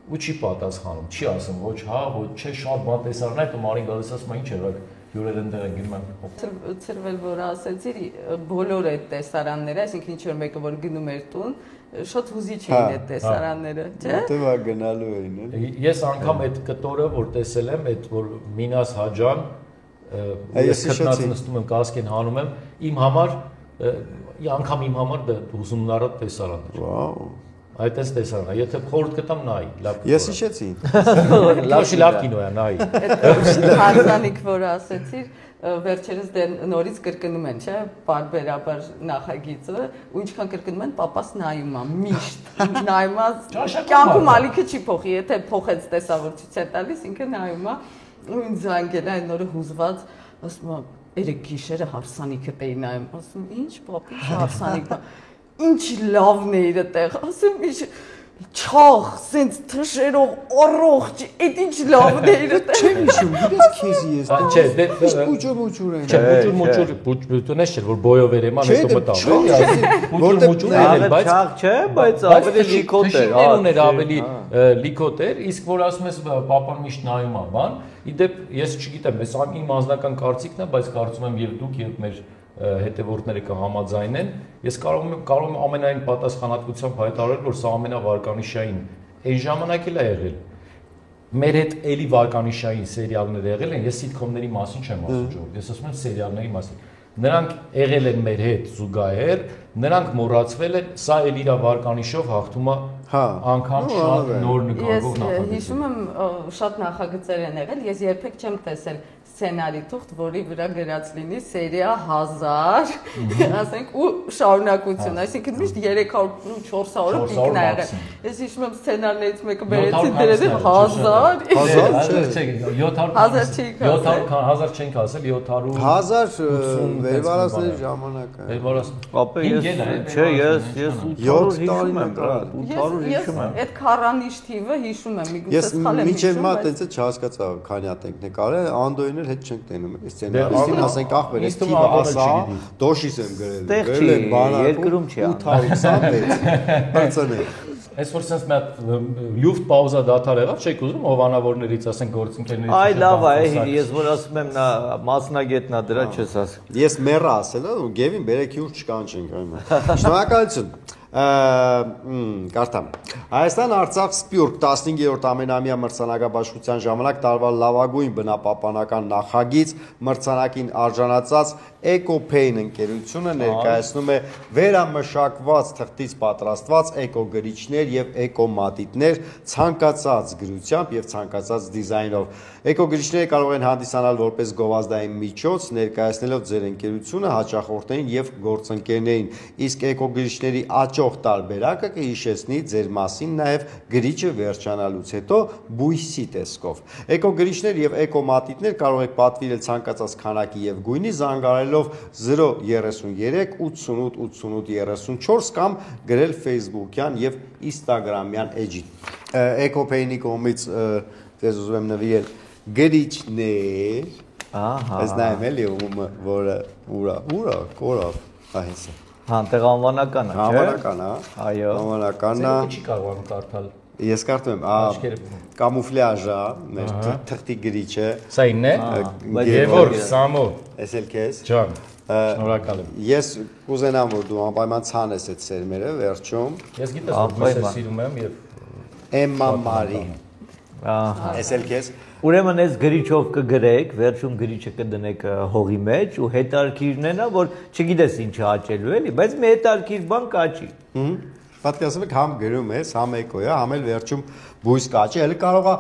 ու չի պատասխանում, չի ասում ոչ հա, ոչ չէ, շատ բան տեսարան է, ու Մարին գալիս ասում է ինչ է, հյուրեր ընդեղ են գնում են։ Ցրվել որ ասեցիր, բոլոր այդ տեսարանները, այսինքն ինչ որ մեկը որ գնում էր տուն, շատ հուզիչ էին այդ տեսարանները, չէ՞։ Դե գնալու էին, էլի։ Ես անգամ այդ կտորը որ տեսել եմ, այդ որ Մինաս Հաջան, ես քնած նստում եմ կասկեն հանում եմ, իմ համար անգամ իմ համար դա ուսումնարան տեսարան էր։ Վաու։ Այդպես տեսարան, եթե խորհուրդ կտամ նայի, լավ կտոր։ Ես հիշեցի։ Լավ կինո է, նայի։ Հարսանիք որ ասեցիր, վերջերս դե նորից կրկնում են, չէ՞, բարբերաբար նախագիծը, ու ինչքան կրկնում են, պապաս նայում է, միշտ նայում է, կյանքում ալիքը չի փոխի, եթե փոխեց տեսավորություն է տալիս, ինքը նայում է, ու ինձ զանգել է այն օրը հուզված, ասում է, երեք գիշերը հարսանիքը էի նայում, ասում ինչ պապի հարսանիքը ինչ լավն է իր տեղ, ասում ինչ չաղ, սենց թշերով, առողջ, այդ ինչ լավն է իր տեղ։ Չեմ հիշում, գիտես քեզի ես։ Չէ, դե բուջուր են։ Չէ, բուջուր նես չէ, որ բոյով էր էման հետո մտավ։ Բուջուր էր, բայց չաղ չէ, բայց ավելի լիքոտ էր։ Ուներ ավելի լիքոտ էր, իսկ որ ասում ես պապան միշտ նայում է բան, իդեպ ես չգիտեմ, ես իմ անձնական կարծիքն է, բայց կարծում եմ եւ դուք եւ մեր հետևորդները կհամաձայնեն, ես կարող եմ ամենայն պատասխանատվությամբ հայտարարել, որ սա ամենավարկանիշային այն ժամանակ էլ է եղել։ Մեր հետ էլի վարկանիշային սերիալներ եղել են, ես սիթքոմների մասին չեմ ասում ժողովուրդ, ես ասում եմ սերիալների մասին։ Նրանք եղել են մեր հետ զուգահեռ, նրանք մոռացվել են, սա էլ իր վարկանիշով հաղթում է անգամ շատ նոր նկարով նախագծեր։ Ես հիշում եմ շատ նախագծեր են եղել, ես երբեք չեմ տեսել սցենարի թուղթ, որի վրա գրած լինի սերիա 1000, ասենք ու շարունակություն, այսինքն միշտ 300-400-ը պիկն ա եղել։ Ես հիշում եմ սցենարներից մեկը բերեցի դրել 1000 չենք ասել 700 1000 վերբարասների ժամանակը։ Ապա ես 800 հիշում եմ, 800 հիշում եմ։ Այդ քառանիշ թիվը հիշում եմ, միգուցե Ես սխալ եմ մինչև հիշում, մա տենց չհասկացա քանյատ ենք նկարել, Անդոյին էլ հետ չենք տենում այս սցենարը։ Ասենք ախպեր, այս թիվը ասա, դոշիս եմ գրել։ Տեղ չի, երկրում չի 826 բացանել։ Այսօր sense մի հատ լյուֆտ պաուզա դադար եղավ, չեք ուզում հովանավորներից, ասենք գործընկերներից։ Այ լավ է, ես որ ասում եմ նա մասնագետնա դրա չես ասում։ Ես մեռա ասել, ու Գևին բերեք հյուր չկանչենք այնա։ Շնորհակալություն։ Կարդամ։ Հայաստան-Արցախ Սպյուրք 15-րդ ամենամյա մրցանակաբաշխության ժամանակ տարվա լավագույն բնապահպանական նախագիծ մրցանակին արժանացած Eco-Pain ընկերությունը ներկայացնում է վերամշակված թղթից պատրաստված էկոգրիչներ եւ էկոմատիտներ ցանկացած գրությամբ եւ ցանկացած դիզայնով։ Էկոգրիչները կարող են հանդիսանալ որպես գովազդային միջոց, ներկայացնելով ձեր ընկերությունը հաճախորդներին եւ գործընկերներին, իսկ էկոգրիչների աճող տարբերակը կհիշեցնի ձեր մասին նաեւ գրիչը վերջանալուց հետո բույսի տեսքով։ Էկոգրիչներ եւ էկոմատիտներ կարող եք պատվիրել ցանկացած քանակի եւ գույնի զանգարելով 033 88 88 34 կամ գրել Facebook-յան եւ Instagram-յան էջին։ Eco-Pain-ի կողմից դες ուզում եմ նվիրել գրիչներ, այս նայեմ էլի որը ուրա կորավ, այս է։ Հա, տեղ անվանական է, չէ՞։ Անվանական է, այո։ անվանականն է։ Չի կարողանում կարդալ։ Ես կարդում եմ, կամուֆլյաժ է, մեր թղթի գրիչը։ Սա ինն է։ Գևորգ Սամո։ Էս էլ քեզ։ Ջան, շնորհակալ եմ։ Ես կուզենամ որ դու անպայման ցանես այդ սերմերը վերջում։ Ես գիտես որ ես սիրում եմ եւ Էմմա Մարի։ Ահա։ Էս էլ քեզ։ Ուրեմն այս գրիչով կգրեք, վերջում գրիչը կդնեք հողի մեջ ու հետարքիրն է նա, որ չգիտես ինչ աճելու էլի, բայց մի հետարքիր բան կաճի։ Պատկերացնում եք համ գրում ես, համ էկո է, համ էլ վերջում բույս կաճի, հələ կարող է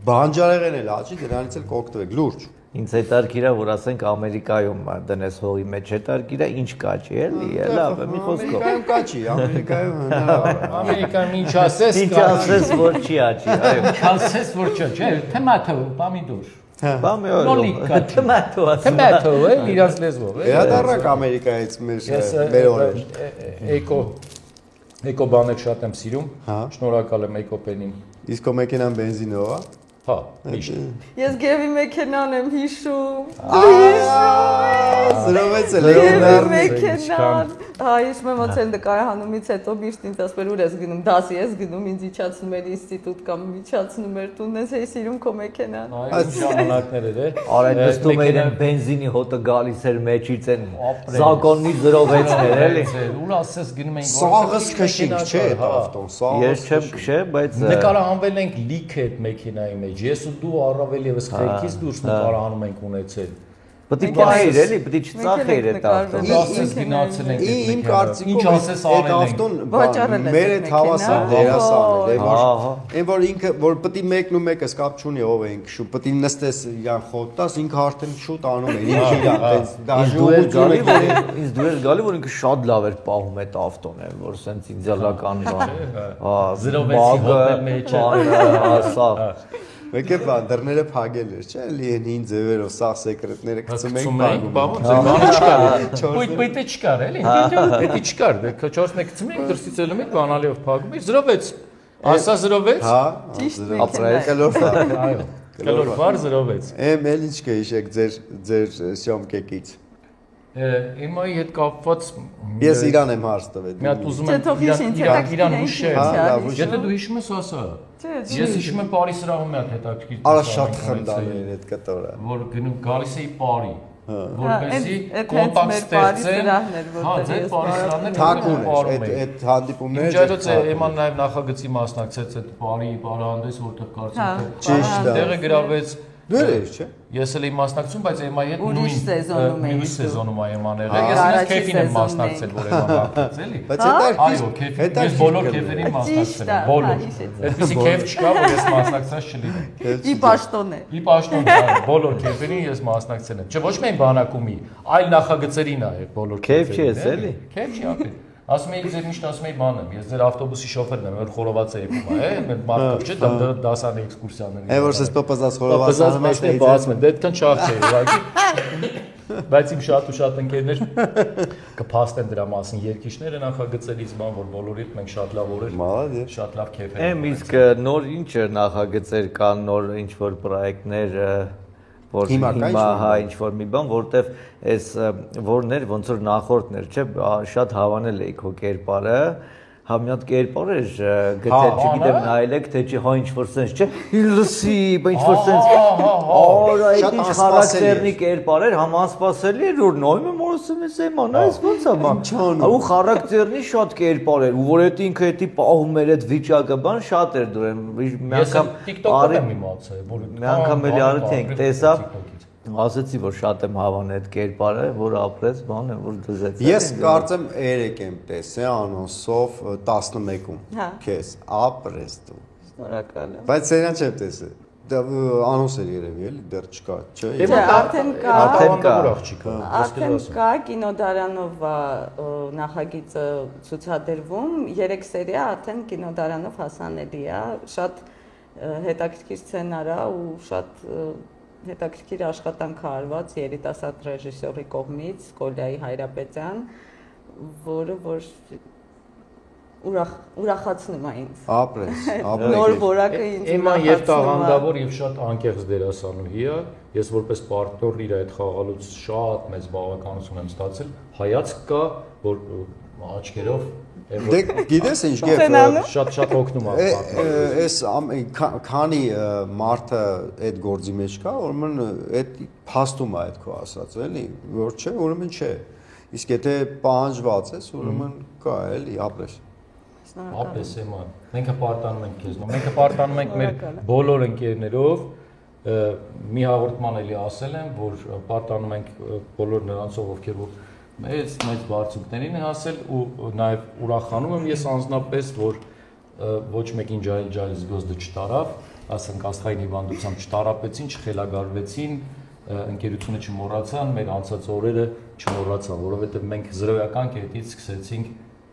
բանջարեղեն էլ աճի, դրանից էլ կօգտվեք, լուրջ։ Ինձ հետարքիրա, որ ասենք Ամերիկայում դնես հողի մեջ հետարքիրա, ինչ կաճի էլի, լավ է, մի խոսքով։ Ամերիկայում կաճի, Ամերիկայում հնարավոր է։ Ամերիկայում ինչ ասես, Ինչ ասես, որ չի աճի, այո։ ասես որ չէ, թեմաթո, պամիդոր։ Թմատո է, իրանց լեզվով է։ Վերադառնանք Ամերիկայից մեր օրեր։ Էկո բաներ շատ եմ սիրում։ Շնորհակալ եմ Eco-Pain-ին։ Իսկ քո մեքենան բենզինով է։ Հա, միշտ։ Ես Գևի մեքենան եմ հիշում։ Սրովեց է Գևի Լեոնարդը։ մեքենան։ Հա, հիշում եմ ոնց են նկարահանումից հետո միշտ ինձ ասում էր ուր ես գնում, դասի ես գնում, ինձ իջացնում էր ինստիտուտ կամ իջացնում էր տուն, ես էի սիրում քո մեքենան։ Այդ ժամանակներ էր, Արա նստում էր այն բենզինի հոտը գալիս էր մեջից են զակոնի 06-ներ էլի։ Ուր ասես գնում ենք Սաղս քշինք, չէ, այդ ավտոն, սաղս։ Ես չեմ քշե, բայց նկարահանվել ենք լիքը այդ մեքենայի մեջ։ Ես ու դու առավել եւս խելքից դուրս նկարահանում ենք ունեցել։ Պետք է պահիր էլի, պետք է չծախեր այդ ավտոն։ Ասես գնացել ենք այդ Իմ մեքենա։ կարծիքով Ինչ ասես այդ արել ենք։ ավտոն Վաճառել ես մեր այդ այդ հավասար դերասանն է, Ահա։ այն որ ինքը որ պետք է մեկն ու մեկը սկապ չունի ով է ինքը շու, պետք է նստես իրան խոտտաս, ինքը արդեն շուտ անում է, ինքը իրան տես Ինձ դու ես գալի, որ ինքը շատ լավ էր պահում այդ ավտոն, որ սենց ինձալական բան։ Հա, 06-ի հոտել մեջ ասա։ Մեկը բան դռները փակել էր, չէ՞, լի են հին ձևերով սաղ սեկրետները գցում ենք բաղում։ Բանը չկար։ Պույտ-պույտը չկար, էլի։ Դա չկար, դե 4-ը գցում ենք, դրսից ելում ենք, բանալիով փակում ենք 06։ Ասա 06։ Հա, Ճիշտ ապրել կլոր։ Այո։ Կլոր վար 06։ Էմ էլ ինչ կհիշեք ձեր սյոմկեկից։ Իմայի հետ կապված Ես իրան եմ հարց տվել։ մի հատ ուզում Չէ, թող հիշի, ինձ եմ հետաքրքիր իրան է, հուշել։ Հա, լավ, հուշ։ Եթե դու հիշում ես, ասա։ Չէ, Ես հիշում եմ Պարի սրահում մի հատ հետաքրքիր։ Արա շատ խնդալի էր այդ կտորը։ Որ գնում գալիս էի Պարի։ Որպեսի այդ կոնտակտ մեր Պարի ստեղծեն։ սրահներ, Հա, որտեղ ձեր ես Պարի սրահներ Թակուն էր, Պարում էի։ այդ հանդիպումները։ Ինչայդոց է Էման նաև նախագծի մասնակցեց այդ Պարի պարահանդես, որտեղ կարծեմ թե Ճիշտ է։ տեղը գրավեց Դու ես, չէ՞։ Ես էլ եմ մասնակցում, բայց Էմայի հետ Ուրիշ սեզոնում նույն սեզոնում եմ անել։ Ես ինձ քեֆին եմ մասնակցել, որ Էման բախտեց, էլի։ Բայց հետո այո, քեֆին։ Ես բոլոր քեֆերին մասնակցել եմ, բոլոր։ Այդպեսի քեֆ չկա, որ ես մասնակցած չլինեմ։ Ի պաշտոն է։ Ի պաշտոն, բոլոր քեֆերին ես մասնակցել եմ։ Չէ, ոչ միայն բանակումի, այլ նախագծերին է բոլոր քեֆ չի էլի։ Քեֆ չի ապի։ Ասում էի ձեր միշտ ասում էի բան եմ, ես ձեր ավտոբուսի շոֆերն եմ, որ խորոված է եկում, մեր մարդիկ չէ, դասան էքսկուրսիաների։ Է որ ես պապազած խորոված մեջն է բացում են, դե այդքան չաղ չէ, ուղղակի։ Բայց իմ շատ ու շատ ընկերներ կփաստեն դրա մասին, երկիշները նախագծելիս բան, որ բոլորիդ մենք շատ լավ օրեր, շատ լավ քեֆ ենք։ Իսկ նոր ինչ նախագծեր կան, նոր ինչ որ պրոյեկտներ որ հիմա հա ինչ որ մի բան, որտեվ այս որներ ոնց որ նախորդներ, չէ, շատ հավանել էի քո կերպարը, հա մի հատ կերպար էր գտել, չգիտեմ նայելեք, թե չի հա ինչ որ sense, չէ, լսի, ինչ որ sense, օր այդ ինչ խարակտերնի կերպար էր, համ անսպասելի էր, որ նայում եմ ասում ես Էման, այս ո՞նց է բան, ու խարակտերնի շատ կերպար էր, ու որ այդ ինքը էդի պահում էր այդ վիճակը, բան շատ էր դուրը, մի անգամ TikTok-ում եմ իմացել, որ մի անգամ էլի արեցի ենք, տեսա ասեցի որ շատ եմ հավանել այդ կերպարը, որ ապրեց, բան է, որ դզեց։ Ես կարծեմ 3 եմ տեսել անոնսով 11-ում։ Քեզ ապրես դու։ Շնորհակալ եմ։ Բայց սերիան չեմ տեսել։ Դա անոնս էր երևի, էլի, դեռ չկա, չէ՞։ Չէ, արդեն կա։ Արդեն Արդեն կա կինոդարանով նախագիծը ցուցադրվում, 3 սերիա արդեն կինոդարանով հասանելի է, շատ հետաքրքիր սցենար է ու շատ հետաքրքիր աշխատանք է արված երիտասարդ ռեժիսորի կողմից Կոլյայի Հայրապետյան, որը որ ուրախացնում է ինձ։ Ապրես։ Նոր որակը ինձ Էման եւ տաղանդավոր եւ շատ անկեղծ դերասանուհի է։ Ես որպես պարտներ իր այդ խաղալուց շատ մեծ բավականություն եմ ստացել։ Հայացք կա, որ աչքերով Դե գիտես ինչ շատ օգնում է։ Այս քանի մարդը այդ գործի մեջ կա, ուրեմն այդ փաստում է այդ քո ասած, էլի, որ չէ, ուրեմն չէ։ Իսկ եթե պահանջված ես, ուրեմն կա, էլի, ապրես։ Ապրես Էման։ Մենք պարտանում ենք քեզնով։ Մենք պարտանում ենք մեր բոլոր ընկերներով մի հաղորդման էլի ասել եմ, որ պարտանում ենք բոլոր նրանցով, ովքեր որ մեծ բարձունքներին է հասել ու նաև ուրախանում եմ ես անձնապես, որ ոչ մեկին ջահել զգոզդը չտարավ, ասենք աստղային հիվանդությամբ չտարապեցին, չխելագարվեցին, ընկերությունը չմոռացան, մեր անցած օրերը չմոռացան, որովհետև մենք զրոյական կետից սկսեցինք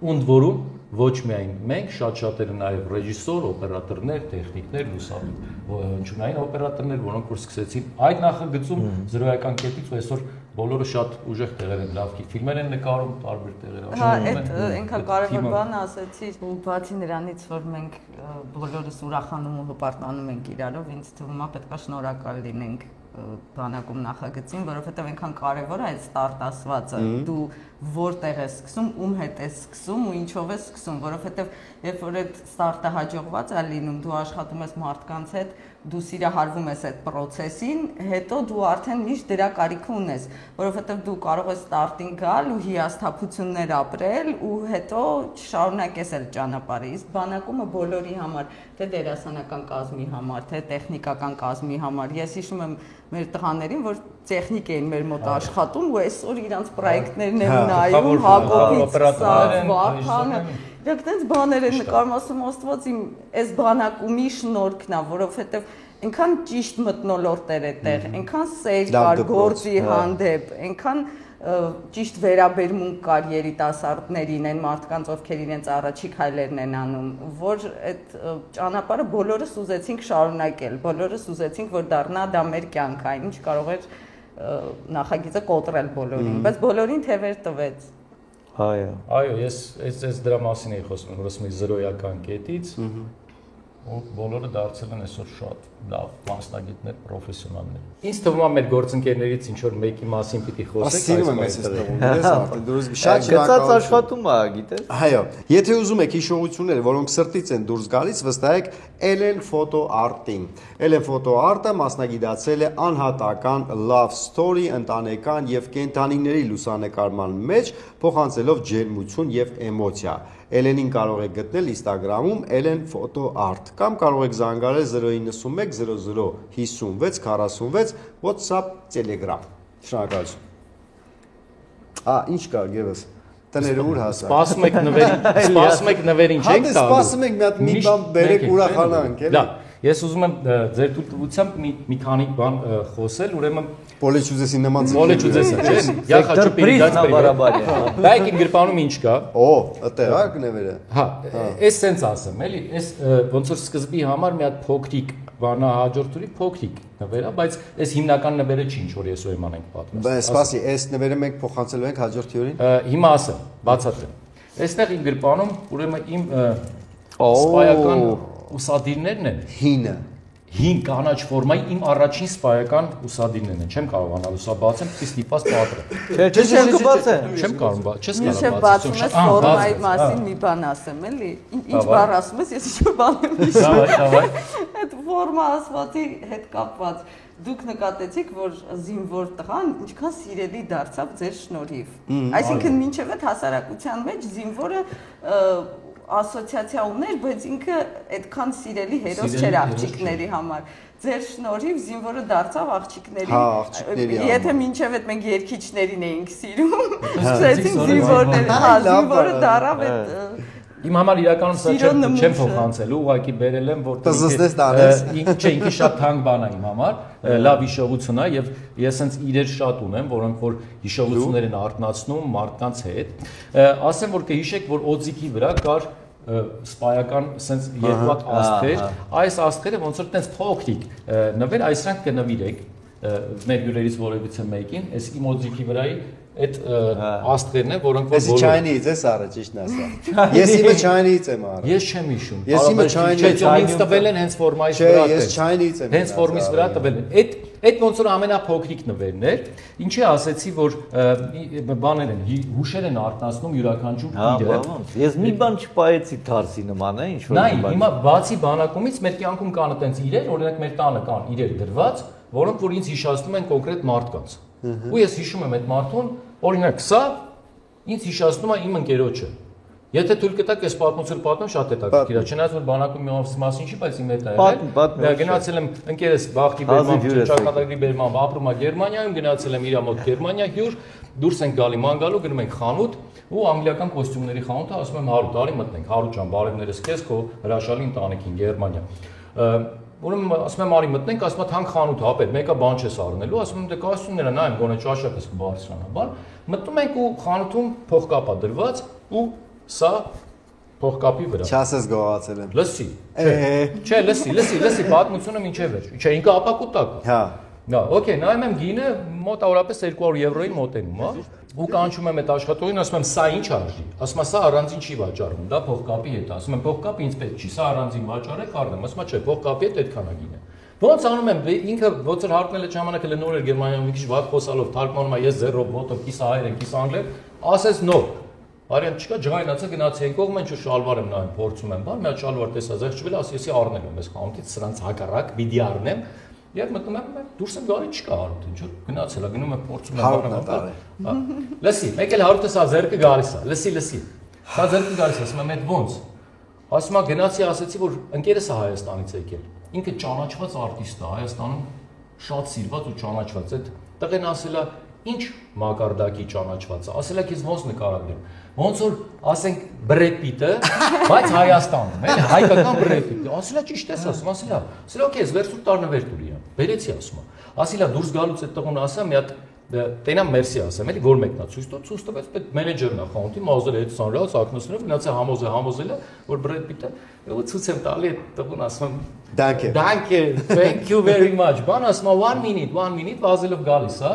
ընդ որում ոչ միայն մենք, շատ-շատերը նաև ռեժիսոր, օպերատորներ, տեխնիկներ, լուսավորչային օպերատորներ, որոնք որ սկսեցին այդ նախագծում զրոյական կետից ու այսօր բոլորը շատ ուժեղ տեղեր են լավ ֆիլմեր են նկարում, տարբեր տեղեր աշխատում են։ Հա, այդ այնքան կարևոր բան ասեցի, ու բացի նրանից, որ մենք բոլորս ուրախանում ու հպարտանում ենք իրարով, ինձ թվում է պետք է շնորհակալ լինենք բանակում նախագծին, որովհետև այնքան կարևոր է այդ ստարտ ասվածը, դու որտեղ ես սկսում, ում հետ ես սկսում ու ինչով ես սկսում, որովհետև երբ որ այդ ստարտը հաջողված է լինում, դու աշխատում ես մարդկանց հետ, դու սիրահարվում ես այդ process-ին, հետո դու արդեն միշտ դրա կարիքը ունես, որովհետև դու կարող ես ստարտին գալ ու հիասթափություններ ապրել ու հետո շարունակես այդ ճանապարհը։ Իսկ բանակումը բոլորի համար, թե դերասանական կազմի համար, թե տեխնիկական կազմի համար, ես հիշում եմ մեր տղաներին, որ տեխնիկ էին մեր մոտ աշխատում ու այսօր իրանց պրոյեկտներն են նայում, Հակոբից, Վարդանը, իրենք տենց բաներ են նկարում, ասում Աստված իմ այս բանակումի շնորհքն է, որովհետև այնքան ճիշտ մթնոլորտ էր այդտեղ, այնքան սեր կար գործի հանդեպ, այնքան ճիշտ վերաբերմունք կար երիտասարդներին, այն մարդկանց, ովքեր իրենց առաջիկ հայլերն են անում, որ այդ ճանապարհը բոլորս ուզեցինք շարունակել, բոլորս ուզեցինք, որ դառնա դա մեր կյանքը, ինչ կարող էր նախագիծը կոտրել բոլորին, բայց բոլորին թևեր տվեց։ Այո, ես դրա մասին էի խոսում զրոյական կետից, ու բոլորը դարձել են այսօր շատ լավ մասնագետներ, պրոֆեսիոնալներ։ Ինձ թվում է մեր գործընկերներից ինչ որ մեկի մասին պիտի խոսենք, սիրում եմ ես թվում, ես արդեն դուրս շատ գծած աշխատում է, գիտես։ Այո, եթե ուզում եք հիշողություններ, որոնք սրտից են դուրս գալիս, վստահեք Ellen Photo Art-ին։ Ellen Photo Art-ը մասնագիտացել է անհատական love story, ընտանեկան եւ կենդանիների լուսանկարման մեջ, փոխանցելով ջերմություն եւ էմոցիա։ Էլենին կարող եք գտնել Instagram-ում Ellen Photo Art կամ կարող եք զանգարել 091 00 56 46 WhatsApp, Telegram։ Շնորհակալություն։ Ինչ կա Գևս։ Տները ուր հասա։ Սպասում եք նվերին չեք տալու։ Սպասում եք մի բան բերեք ուրախանանք, էլի։ Ես ուզում եմ ձեր թույլտվությամբ մի քանի բան խոսել, ուրեմն Պոլեչուզեսի նման Պոլեչուզեսը, չէ՞։ Я хочу передать բարաբարի։ Բայց իմ գրպանում ինչ կա։ Այդտեղ է կնևերը։ Հա, էս սենց ասեմ, էլի, էս ոնց որ սկզբի համար մի հատ փոքրիկ բանա հաջորդուրի փոքրիկ նվեր է, բայց էս հիմնական նվերը չի, ինչ որ ես ու Էման ենք պատմում։ Բայց սպասի, այս նվերը մենք փոխանցելու ենք հաջորդի օրին։ Հիմա ասեմ, բացատրեմ։ Այստեղ իմ գրպանում ուրեմն իմ սպայական ուսադիրներն են։ Հին կանաչ ֆորմայի իմ առաջին սպայական ուսադիրներն են։ Չեմ կարողանալ սա բացեմ, իսկ դիպաս պատրը։ Չէ, կբացեմ։ Չեմ կարող, չես Միշտ կարող բացում ես ֆորմայի մասին մի բան ասեմ, էլի։ Ինչ բառ ասում ես, ես ինչ-որ բան եմ հիշում։ Давай։ Այդ ֆորմա ասվածի հետ կապված դուք նկատեցիք, որ զինվոր տղան ինչքան սիրելի դարձավ ձեր շնորհիվ։ Այսինքն մինչև այդ հասարակության մեջ զինվորը ասոցիացիա ուներ, բայց ինքը այդքան սիրելի հերոս չէր աղջիկների համար։ Ձեր շնորհիվ զինվորը դարձավ աղջիկների։ Եթե մինչև այդ մենք երգիչներին էինք սիրում, սկսեցինք զինվորները, զինվորը դարավ այդ Իմ համար իրականում սա չեմ փոխանցելու, ուղղակի բերել եմ, որտեղ ինքը շատ թանկ բան է իմ համար, լավ հիշողություն է եւ ես հենց իրեր շատ ունեմ, որոնք որ հիշողություններ են արտնացնում մարդկանց հետ։ Ասեմ, որ կհիշեք, որ օձիքի վրա կար սպայական sense երկու հատ աստղեր, այս աստղերը ոնց որ տենց փոքրիկ նվեր, այսրանք կնվիրեք մեր հյուրերից որևիցե մեկին, այս իմ օձիքի վրայի այդ աստղերն են, որոնք որ բոլոր Չայնից է սարը ճիշտն ասա։ Ես իմը Չայնից եմ արել։ Ես չեմ հիշում։ Ես իմը Չայնից ինձ տվել են հենց ֆորմայից վրա։ Չէ, ես Չայնից եմ։ Հենց ֆորմից վրա տվել են։ Այդ ոնց որ ամենափոքրիկ նվերն էր, ինչի ասեցի, որ բաներ են, հուշեր են արտնացնում յուրաքանչյուր իրը։ Ես մի բան չպայեցի Թարսի նման է, ինչ որ Նայ, հիմա բացի բանակումից մեր կյանքում կան այտենց իրեր, օրինակ մեր տանը կան իրեր դրված, որոնք որ ինձ հիշացնում են կոնկրետ մարդկանց։ Ու ես հիշում եմ այդ մարդուն, օրինակ սա ինձ հիշացնում է իմ ընկերոջը։ Եթե թույլ կտակ ես պատմություն պատմեմ շատ հետաքրքիր է, չնայած որ բանակումի մասին չի, բայց իմ հետ է եղել։ Գնացել եմ ընկերս Բախտի Բերման, ճակատագրի Բերման, ապրում է Գերմանիայում, գնացել եմ իր մոտ Գերմանիա հյուր, դուրս ենք գալի ման գալու, գնում ենք խանութ ու անգլիական կոստյումների խանութը, ասում եմ Հարութ, արի մտնենք, Հարութ ջան, բարևներս քեզ քո հրաշալի ընտանիքին Գերմանիա։ Ուրեմն ասում եմ արի մտնենք, ասում է թանկ խանութ հապետ, մեկը բան չես առնելու, ասում եմ դե կոստյումները նայեմ, գոնե ճաշակս կբարձրանա, բան։ Մտնում ենք ու խանութում փողկապա դրված ու սա փողկապի վրա։ Չասես գողացել եմ։ Լսի։ Չէ, լսի, պատմությունը ինչև էր։ Չէ, ինքը ապակուտակ է։ Հա։ Նա, օքեյ, նայում եմ գինը մոտավորապես 200 եվրոյի մոտենում, հա։ Ու կանչում եմ այդ աշխատողին, ասում եմ, սա ինչ արժի։ Ասում է, սա առանձին չի վաճառվում, դա փողկապի հետ է։ Ասում եմ, փողկապը ինձ պետք չի, սա առանձին վաճառեք, առնեմ։ Ասում է, չէ, փողկապի հետ այդքան է գինը։ Ոնց անում եմ, ինքը ոնց որ հարկնել է ժամանակը նոր էր Գերմանիայում մի քիչ վատ խոսալով, թարգմանում է ես զերով ոտով, կիսա հայերեն, կիսա անգլերեն, ասես նո։ Արիան չկա, ջղայնացա գնացի են կողմ, ինչ շալվար եմ նայում, փորձում եմ, բան, մի հատ շալվար տեսա, զեղ չվել, ասի, եսի առնել եմ այս խանութից, սրանց հակառակ, պիտի առնեմ, եւ մտնում եմ, դուրս եմ գալի չկա Հարութ, ինչ որ գնացել է, գնում եմ փորձում եմ առնել։ Լսի, մեկ էլ Հարութը սա ձեռքը գալիս է, լսի։ Սա ձեռքը գալիս է, ասում եմ, այդ ոնց։ Ասում է, գնացի, ասեցի, որ ընկերս է Հայաստանից եկել։ Ինքը ճանաչված արտիստ է, Հայաստանում շատ սիրված ու ճանաչված։ Այդ տղեն ասել է, ինչ մակարդակի ճանաչված է, ասել է քեզ ոնց նկարագրեմ։ Ոնց որ ասենք Բրեդ Պիտը, բայց Հայաստանում, էլի հայկական Բրեդ Պիտը։ Ասել է ճիշտ ես ասում, ասել է, օքեյ, վերցուր տարնվեր տուրի։ Բերեցի ասում։ Ասել է դուրս գալուց այդ տղուն ասա, մի հատ տենամ մերսի ասեմ, էլի որ մեկնա ցույց տվեց, այդ մենեջերն է խանութի, մազերը հետ սանրած, ակնոցներով գնացա համոզել է, որ Բրեդ Պիտը ու ցույց եմ տալի այդ տղուն ասում Danke, thank you very much։ Բան ասում 1 minute, վազելով գալիս, հա։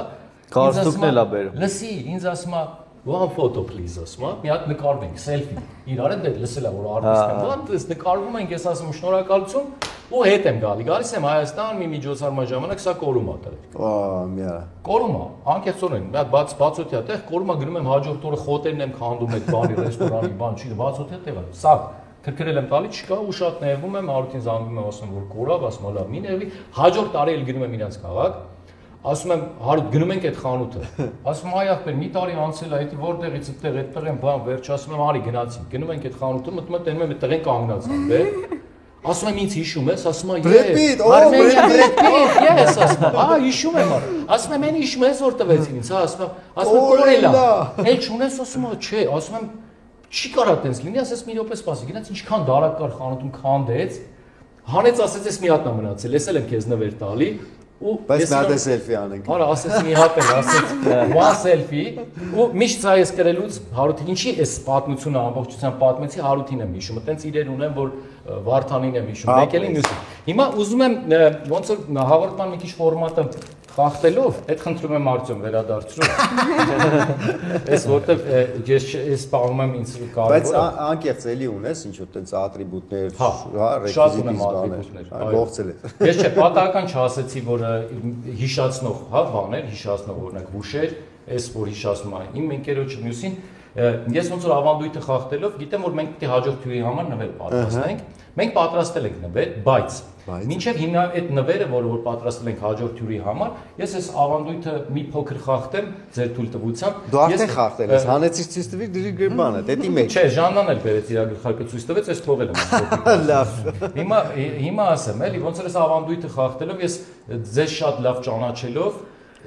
Կարստուկն էլ է բերում։ Լսի, ինձ ասում է one photo please ասում, մի հատ նկարվենք, selfie։ Իրար է լսել է որ արտիստ եմ, բան, դες նկարվում ենք, ես ասում շնորհակալություն ու հետ եմ գալիս եմ Հայաստան, մի միջոցառման ժամանակ սա կորում է դրել։ Միա։ Կորում է, անկեղծորեն, մի հատ բացօթյա տեղ կորում է գնում եմ հաջորդ օրը խոտերն եմ քանդում այդ բանի ռեստորանի բան չի, բացօթյա տեղ է։ Սա քրքրել եմ տալի չկա ու շատ ներվում եմ, Հարութին զանգում եմ ասում որ կորավ, ասում լավ, մի ներվի, հաջորդ տարի էլ գնում եմ իրանց քաղաք։ ասում եմ Հարութ գնում ենք այդ խանութը։ Ասում այ ախպեր մի տարի անցել է, դա որտեղից այդտեղ այդտեղ են բան վերջ ասում եմ արի գնացինք։ Գնում ենք այդ խանութը, մտնում եմ տենում եմ այդտեղ են կանգնած բե։ Ասում եմ ինձ հիշում ես, ասում եմ ես, ասում եմ հիշում եմ։ Ասում եմ այն հիշում ես որ տվեցին ինձ, ասում եմ կորել է։ Էլ չունես ասում եմ չէ, ասում եմ չի կարա տենց լինի, ասես մի րոպե սպասի, գնաց ինչքան դարակ կար խանութում քանդեց, հանեց ասեց ես մի հատ նա մնացել, ես էլ եմ քեզ նվեր տալի ու բայց մի հատ սելֆի անենք։ Արա ասեց մի հատ էլ ասեց one selfie ու միշտ սա ես գրելուց Հարութին ինչի էս պատմությունը ամբողջությամբ պատմեցի Հարութին եմ հիշում, այտենց իրեր ունեմ որ Վարդանին եմ հիշում, եկելի մյուսին։ Հիմա ուզում եմ ոնց որ հաղորդման մի քիչ ֆորմատը խախտելով, այդ խնդրում եմ Արտյոմ վերադարձրու։ Այս որտեվ ես սպառնում եմ ինձ կարևոր։ Բայց անկեղծ էլի ունես ինչ որ տենց ատրիբուտներ, հա, ռեկվիզիտներ, գործել է։ Ես չէ, պատահական չասեցի, որ հիշացնող, հա, բաներ, հիշացնող օրինակ հուշեր, այս որ հիշացնում եմ իմ ընկերոջը մյուսին, ես ոնց որ ավանդույթը խախտելով, գիտեմ որ մենք պետք է հաջորդ թյուրի համար նվեր պատրաստենք։ Մենք պատրաստել ենք նվեր, բայց մինչև հիմա այդ նվերը, որ պատրաստել ենք հաջորդ թյուրի համար, ես այս ավանդույթը մի փոքր խախտեմ ձեր թույլտվությամբ։ Դու արդեն խախտել ես, հանեցիր ցույց տվի դրի գրբանը, դետի մեջ։ Չէ, Ժաննան էլ բերեց իր գլխարկը ցույց տվեց, այս թողել եմ։ Լավ։ Հիմա ասեմ, էլի ոնց որ այս ավանդույթը խախտելով ես ձեզ շատ լավ ճանաչելով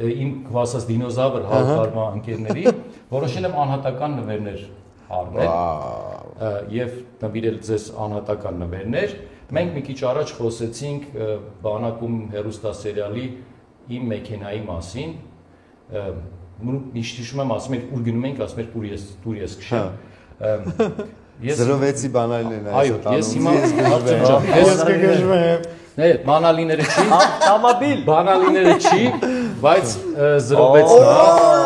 իմ ասած դինոզավր հաղթարմա ընկերների որոշել եմ անհատական նվերներ առնել եւ նվիրել ձեզ անհատական նվերներ։ Մենք մի քիչ առաջ խոսեցինք բանակում հերոստասերիալի իմ մեքենայի մասին։ Միշտ հիշում եմ ասում եք ուր գնում ենք, ասում եք տուր ես քշեմ։ Ես 06-ի բանալին այո, ես հիմա ես կգժվեմ։ Նե, բանալիները չի, Տամաբիլ, բանալիները չի, բայց 06-ն է,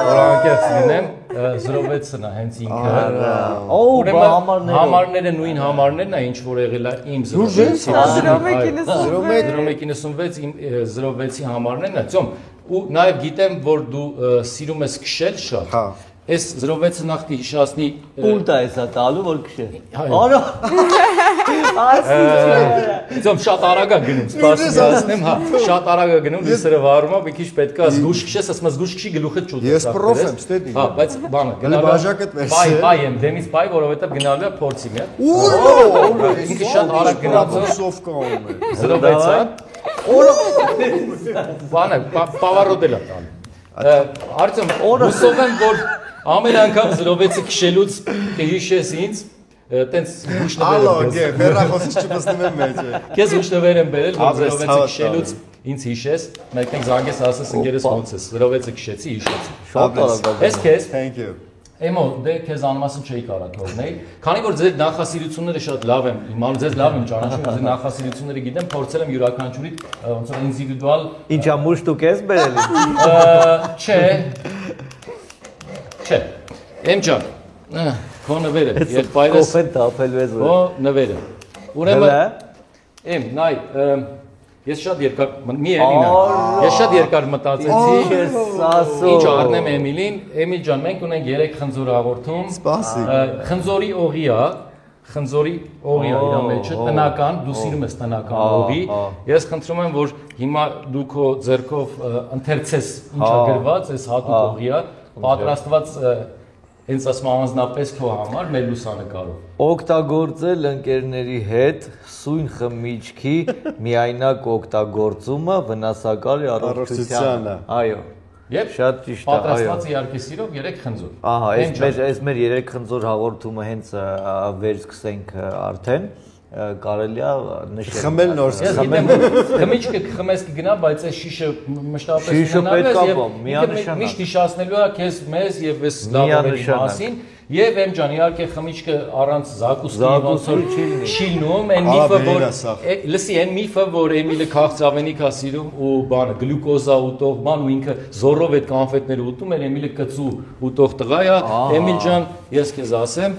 որ անկեղծ լինեմ, 06-ն է հենց ինքը։ Ուրեմն համարները նույն համարներն է, ինչ որ եղել է իմ 0196 իմ 06-ի համարներն է, ծոմ, ու նաև գիտեմ, որ դու սիրում ես քշել շատ։ Այս 06-ը նախ հիշացնի պուլտա էսա տալու որ քշե։ Արա։ Ձոմ շատ արագ է գնում, սպասում, հա, շատ արագ է գնում, դիսերը վարում է, մի քիչ պետք է զգուշ քշես, ասում ես զգուշ քշի գլուխը ճուտ։ Ես պրոֆ եմ, ստեդի։ Հա, բայց բանը, գնալու պայ եմ, դեմից պայ, որովհետև գնալու է փորձի մի հատ։ Ու ինքը շատ արագ գնացող սովկա ում է։ 06-ը։ Բանը, պավարոդել է տալու։ Արտյոմ, հուսով եմ, որ ամեն անգամ 06-ը քշելուց կհիշես ինձ, տենց հուշ նվեր եմ բերել։ Ալո, վերախոսից չպստում եմ մեջ է։ Քեզ հուշ նվեր եմ բերել, որ 06-ը քշելուց ինձ հիշես, մեկնեք զանգես ասես ընկերս ոնց ես, 06-ը քշեցի, հիշեցի։ Շատ արագ։ Ես քեզ, Thank you։ Էմո, դե քեզ անմասն չէի կարա թողնել, քանի որ ձեր նախասիրությունները շատ լավ եմ, իմանալ ձեզ լավ եմ ճանաչում, ձեր նախասիրությունները գիտեմ, փորձել եմ յուրաքանչյուրի ոնց որ ինդիվիդուալ Ինչա մուշտ ու կես բերել։ Չէ։ Չէ։ Էմ ջան, քո նվերը, եղբայրս Կոֆեն տապելվեց։ քո նվերը։ Ուրեմն էմ, նայ, ես շատ երկար մի Էլինա։ Ես շատ երկար մտածեցի։ Ինչ առնեմ Էմիլին։ Էմիլ ջան, մենք ունենք 3 խնձոր հաղորդում։ Սպասի։ Խնձորի օղի է, խնձորի օղի է իր մեջը, տնական, դու սիրում ես տնական օղի։ Ես խնդրում եմ, որ հիմա դու քո ձեռքով ընթերցես ինչա գրված, այս հատուկ օղի է, պատրաստված հենց ասում անձնապես քո համար մեր լուսանկարով։ Օգտագործել ընկերների հետ սույն խմիչքի միայնակ օգտագործումը վնասակար է առողջությանը։ Այո։ Եվ շատ ճիշտ է, այո։ Պատրաստված իհարկե սիրով 3 խնձոր։ Ահա, այս մեր 3 խնձոր հաղորդումը հենց վերսկսենք արդեն կարելի է նշել։ Խմել նոր Ես գիտեմ, խմիչքը խմես կգնա, բայց այս շիշը մշտապես Շիշը պետք է բom, միանշանակ։ Միշտ հիշացնելու է քեզ մեզ եւ այս լավորի մասին։ Եվ եմ ջան, իհարկե խմիչքը առանց զակուսի չի լինում, այն միֆը որ լսի, այն միֆը որ Էմիլը քաղցրավենիք է սիրում ու բանը գլյուկոզա ուտող բան ու ինքը զորով այդ կոնֆետները ուտում էր, Էմիլը կծու ուտող տղա է, Էմիլ ջան, ես քեզ ասեմ,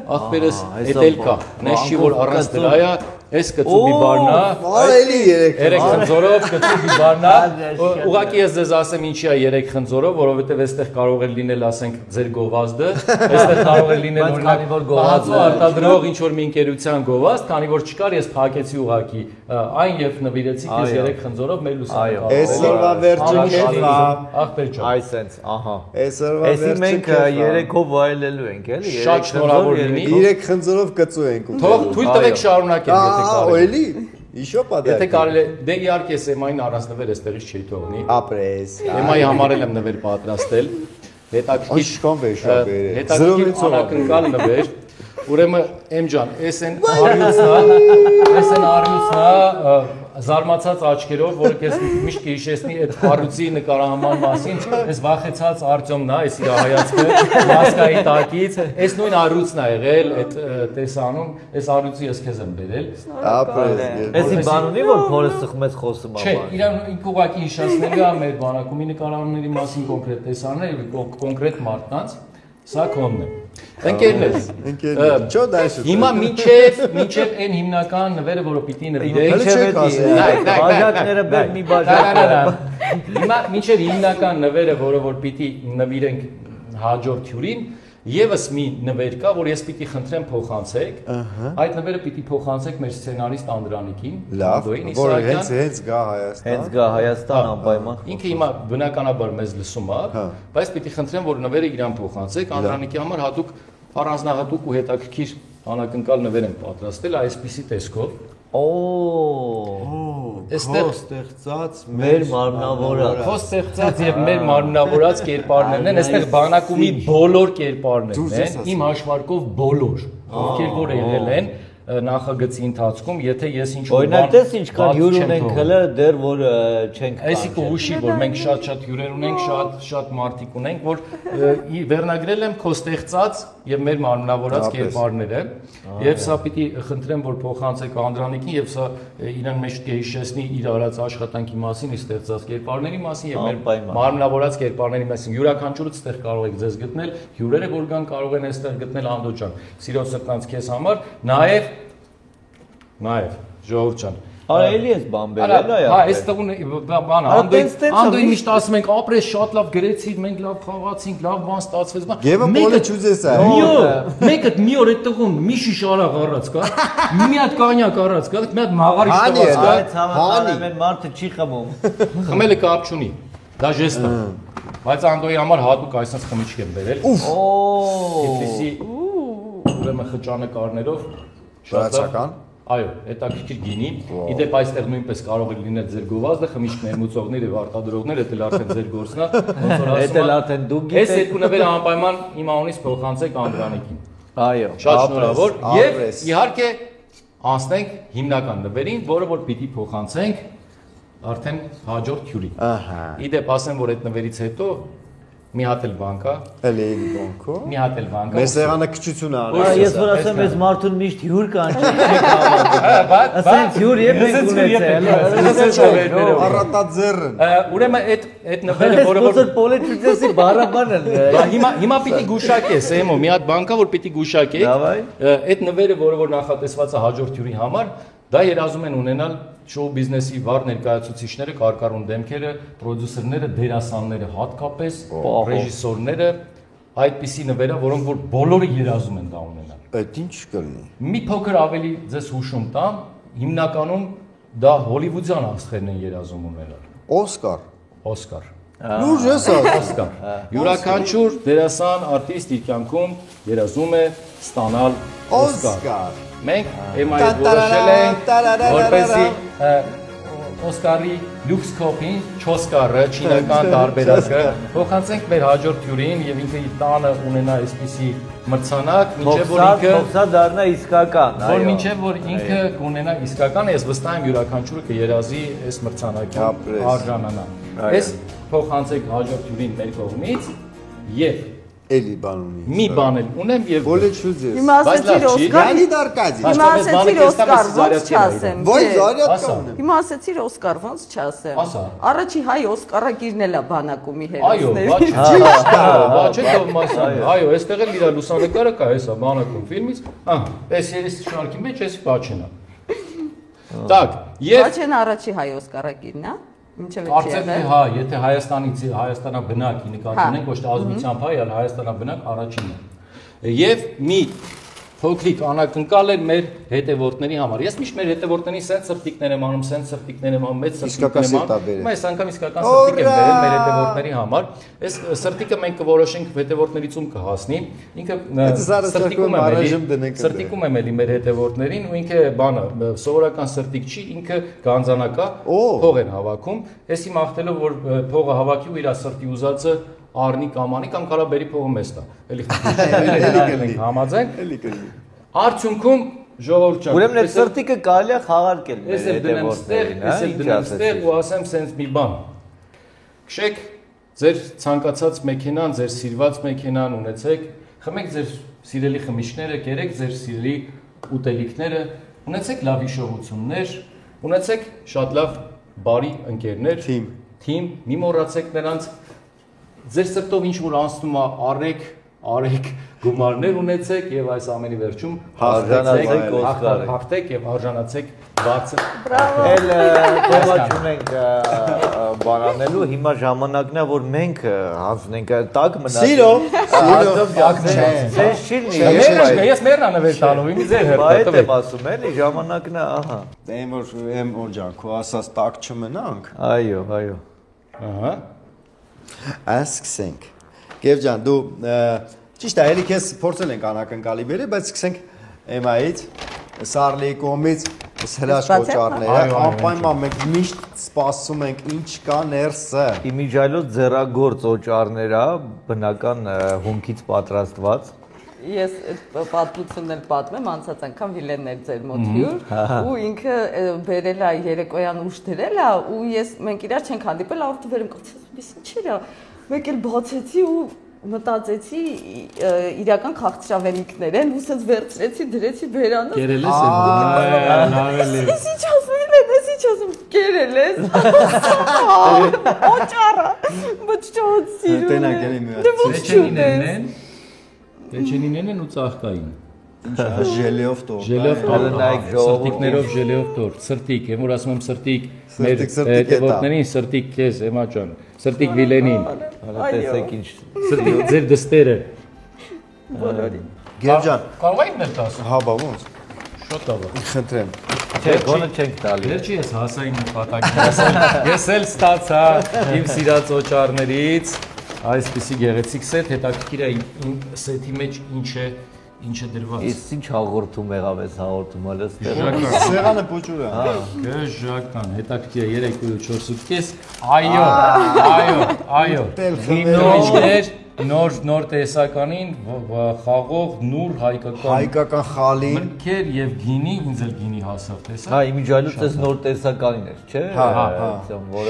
ախպերս էդ էլ կա, նես չի որ առանց դրա է, Այս կծուբի բարնա, Էլի 3 խնձորով կծուբի բարնա, ուղղակի ես ձեզ ասեմ ինչի է 3 խնձորով, որովհետև այստեղ կարող է լինել, ասենք, ձեր գովազդը, այստեղ կարող է լինել օրինակ գովազդը արտադրող ինչ որ մի ընկերության գովազդ, քանի որ չկար, ես փակեցի ուղղակի այն եւ նվիրեցի քեզ 3 խնձորով մեր լուսանկարը։ Այսօրվա վերջը կեֆա, ախպեր ջան։ Այսենց, ահա։ այսօրվա Էսի վերջը մենք 3-ով վայելելու ենք, էլի։ Շատ շնորհավոր լինի։ 3 խնձորով կծու ենք ուտելու։ Թող թույլ տվեք շարունակել, եթե կարելի։ Էլի, իշո պատահ։ Եթե կարելի, դե իհարկե Սեմային առանձնվեր էստեղից չի թողնի։ Ապրես։ Էմայի համար եմ նվեր պատրաստել։ Հետաքրքիր Իշքան վեշաբեր է։ հետաքրքիր անակնկալ նվեր։ Ուրեմն Էմ ջան, էս են առյուծն է, զարմացած աչքերով, որը քեզ միշտ կհիշեցնի այդ առյուծի նկարահանման մասին, այս վախեցած Արտյոմն է, այս իր հայացքը, մասկայի տակից, այս նույն առյուծն է եղել այդ տեսանում, այս առյուծի ես քեզ եմ բերել։ Ապրես։ Էսի բան ունի որ փորը սխմեց խոսում Չէ, իրան ուղղակի հիշեցնելու է մեր բանակումի նկարահանումների մասին կոնկրետ տեսաններ եւ կոնկրետ մարդկանց, սա քոնն է։ Ընկերներ, Չո դաշը։ հիմա մինչև այն հիմնական նվերը, որը պիտի նվիրենք, բաժակները բեր մի բաժակ։ Հիմա մինչև հիմնական նվերը, որը որ պիտի նվիրենք հաջորդ հյուրին, Եվս մի նվեր կա, որ ես պիտի խնդրեմ փոխանցեք, այդ նվերը պիտի փոխանցեք մեր սցենարիստ Անդրանիկին, Լավ, որ հենց գա Հայաստան։ Հենց գա Հայաստան անպայման։ Ինքը հիմա բնականաբար մեզ լսում է, բայց պիտի խնդրեմ, որ նվերը իրան փոխանցեք, Անդրանիկի համար հատուկ առանձնահատուկ ու հետաքրքիր անակնկալ նվեր եմ պատրաստել այսպիսի տեսքով։ Այստեղ ստեղծած մեր մարմնավորած։ Խոս ստեղծած եւ մեր մարմնավորած կերպարներն են, այստեղ բանակումի բոլոր կերպարներն են, իմ հաշվարկով բոլոր, ովքեր որ եղել են նախագծի ընթացքում, եթե ես ինչ-որ Օրինակ դες ինչքան հյուր ունենք հələ դեռ որ չենք Այսի կողուշի որ մենք շատ հյուրեր ունենք, շատ մարդիկ ունենք, որ վերնագրել եմ քո ստեղծած եւ մեր մարմնավորած կերպարները, եւ սա պիտի խնդրեմ որ փոխանցեք Անդրանիկին եւ սա իրեն մեջ կհիշեցնի իր արած աշխատանքի մասին, իր ստեղծած կերպարների մասին եւ մեր մարմնավորած կերպարների մասին։ Յուրաքանչյուրը ստեղ կարող եք ձեզ գտնել, հյուրերը որ կան կարող են այստեղ գտնել Անդո ջան։ Սիրո սրտանց քեզ համար, Նաեւ ժողովուրդ ջան Արա էլի ես բան բերել այա։ Հա, այս տղուն բան Անդոյին միշտ ասում ենք ապրես շատ լավ գրեցիր, մենք լավ խաղացինք, լավ բան ստացվեց, բան։ Եվը բոլը ճուզես է։ Մեկը մի օր այդ տղուն մի շիշ արաղ առած կա, մի հատ կանյակ առած կա, մի հատ մաղարի շտված կա։ Ցավալի մարդը չի խմում։ Խմելը կապ չունի։ Դա ժեստ է։ Բայց Անդոյի համար հատուկ այսպես խմիչք եմ բերել։ Այդպիսի ուրեմն խճանկարներով Շարացական։ Այո, հետաքրքիր գինի։ Իդեպ այստեղ նույնպես կարող է լինել ձեր գովազդը, խմիչք ներմուծողներ եւ արտադրողներ, դա արդեն ձեր գործն է։ Ոնց որ ասում Դա արդեն դուք գիտեք։ Այս երկու նվերը անպայման իմ անունից փոխանցեք Անդրանիկին։ Այո։ Շատ շնորհավոր եւ իհարկե անցնենք հիմնական նվերին, որը որ պիտի փոխանցենք արդեն հաջորդ հյուրին։ Ահա։ Իդեպ ասեմ, որ այդ նվերից հետո մի հատ էլ բան կա։ Էլի բանկո։ Մի հատ էլ բան կա։ Մեր սեղանը քչություն անում։ Ես որ ասեմ, այս մարդուն միշտ հյուր կան չեք հավատում։ Ասենց հյուր եւ մենք ունեցել։ Առատաձեռն։ Ուրեմն այդ նվերը, որը որ պոլե ճուծեսի բարաբանն է։ հիմա պիտի գուշակես, Էմո, մի հատ բան կա, որ պիտի գուշակեք։ Այդ նվերը, որը որ նախատեսված է հաջորդ հյուրի համար, դա երազում են ունենալ շոու բիզնեսի վառ ներկայացուցիչները, կարկառուն դեմքերը, պրոդյուսերները, դերասանները, հատկապես ռեժիսորները, այդպիսի նվերը, որոնք որ բոլորը երազում են դա ունենալ։ Այդ ինչ կլինի։ Մի փոքր ավելի ձեզ հուշում տամ, հիմնականում դա հոլիվուդյան աստղերն են երազում ունենալ։ Օսկար։ Լուրջ ես Օսկար։ Յուրաքանչյուր դերասան, արտիստ իր կյանքում երազում է ստանալ Օսկար։ Մենք Էմայի որոշել ենք, որպեսզի Օսկարի լյուքս կոպին, չոսկարը, չինական տարբերակը փոխանցենք մեր հաջորդ հյուրին եւ ինքը իր տանը ունենա այսպիսի մրցանակ, մինչեւ որ ինքը փոխսա դառնա իսկական, այո։ Որ մինչեւ որ ինքը կունենա իսկական, ես վստահ եմ յուրաքանչյուրը կերազի այս մրցանակին արժանանա։ Այս փոխանցեք հաջորդ հյուրին մեր կողմից եւ էլի բան ունի։ Մի բան էլ ունեմ եւ Բոլե չուզես։ Հիմա ասեցիր Օսկար։ Յանի դարկազի։ Հիմա ասեցիր Օսկար, ոնց չասեմ։ Ոյ զարյատ կա։ Հիմա ասեցիր Օսկար, ոնց չասեմ։ Առաջի հայ Օսկարագիրն էլա բանակումի Այո, հերոսներ։ բա չէ դու մասն։ Այո, այստեղ էլ իր լուսանկարը կա, հեսա բանակում ֆիլմից։ Այս երես շարքի մեջ էս բաչենա։ Так, եւ Բաչեն առաջի հայ Օսկարակիրն է։ Ինչեւ է Արծեվ հա, եթե Հայաստանաբնակ նկատի ունենք, ոչ թե ազգությամբ հայ, այլ Հայաստանաբնակ առաջինն է։ Եվ մի փոքրիկ անակնկալ է մեր հետևորդների համար։ Ես միշտ մեր հետևորդներին սենց սրտիկներ եմ անում, սենց սրտիկներ եմ անում, մեծ սրտիկներ եմ անում։ Այս անգամ իսկական սրտիկ եմ բերել մեր հետևորդների համար։ Այս սրտիկը մենք կորոշենք հետևորդներից ում կհասնի։ Ինքը սրտիկում եմ էլի մեր հետևորդներին ու ինքը բանը սովորական սրտիկ չի, ինքը գանձանակա, փող են հավաքում։ Էսի մաղթելով որ փողը հավաքի ու իր սրտի ուզածը Արնի կամանի կամ կարա բերի փողը մեզ տա։ Էլի ենք համաձայն։ Էլի կլինի։ Արդյունքում ժողովուրդ ջան։ Ուրեմն այդ սրտիկը կարելի է խաղարկել մեր հետևորդներին, ես էլ դնեմ ստեղ ու ասեմ սենց մի բան։ Քշեք ձեր ցանկացած մեքենան, ձեր սիրված մեքենան ունեցեք, խմեք ձեր սիրելի խմիչքները, կերեք ձեր սիրելի ուտելիքները, ունեցեք լավ հիշողություններ, ունեցեք շատ լավ բարի ընկերներ, թիմ, մի մոռացեք նրանց Ձեր սրտով ինչ որ անցնում է, արեք գումարներ ունեցեք եւ այս ամենի վերջում հաղթեք եւ արժանացեք բարձր։ Բրավո։ Էլ թողա չունենք բանանելու, հիմա ժամանակն է որ մենք հանձնենք տակ մնաց։ Սիրո։ Ձեզ չի Ես մերն անվել տալու, իմի ձեր հերթը։ Այդ եմ ասում, էլի ժամանակն է, ահա։ Դեմ որ ջան, քո ասած տակ չմնանք։ Այո։ Ահա։ Ասկսենք։ Գև ջան, դու ճիշտ է, էլի քեզ փորձել ենք անակնկալի բերել, բայց սկսենք Էմայից, Սարլիի կողմից, հրաշք ոճառները, անպայման մենք միշտ սպասում ենք ինչ կա ներսը։ Իմիջայլոց ձեռագործ ոճառներ է, բնական հումքից պատրաստված։ Ես այդ պատմությունն էլ պատմեմ, անցած անգամ Վիլեններ ձեր մոտ հյուր ու ինքը բերել է երեկոյան ուշ դրել է ու մենք իրար չենք հանդիպել, ավտո վերում կացած ինչ էր, մեկ էլ բացեցի ու մտածեցի իրական քաղցրավենիքներ են ու սենց վերցրեցի, դրեցի բերանով։ Կերել ես լավելի։ Ես ինչ ասում եմ, ես ինչ ասում, կերել ես։ Օճառը։ Բայց շատ սիրուն։ Տենակ էլի մի Պեչենիներն են ու ծաղկային։ Ինչա ժելեով տոր։ Ժելեով տոր, սրտիկներով ժելեով տոր, սրտիկ, եմ որ ասում եմ սրտիկ, մեր հետևորդներին սրտիկ քեզ, Էմա ջան, սրտիկ Վիլենին։ Տեսեք ինչ։ Սրտիկ ձեր դստերը։ Բոլորի։ Գև ջան, կարող եք մեր տաս։ հա բա ոնց։ Շատ լավ։ Խնդրեմ։ Չէ, գոնը չենք տալի։ Վերջի ես հասային նպատակին։ Ես էլ ստացա իմ սիրած օճառներից այսպիսի գեղեցիկ սեթ, հետաքրքիր է իմ սեթի մեջ ինչ է դրված։ Իսկ ինչ հաղորդում եղավ այս հաղորդումը լստեղ։ Սեղանը փոճուր է։ Գժական, հետաքրքիր է 3-4.5։ Այո։ Խմիչքներ, նոր տեսականին խաղող նուր հայկական խալին, մրգեր եւ գինի, ինձ էլ գինի հասավ, տեսա։ Հա, իմիջայլոց այս նոր տեսականին էր, չէ։ Հա։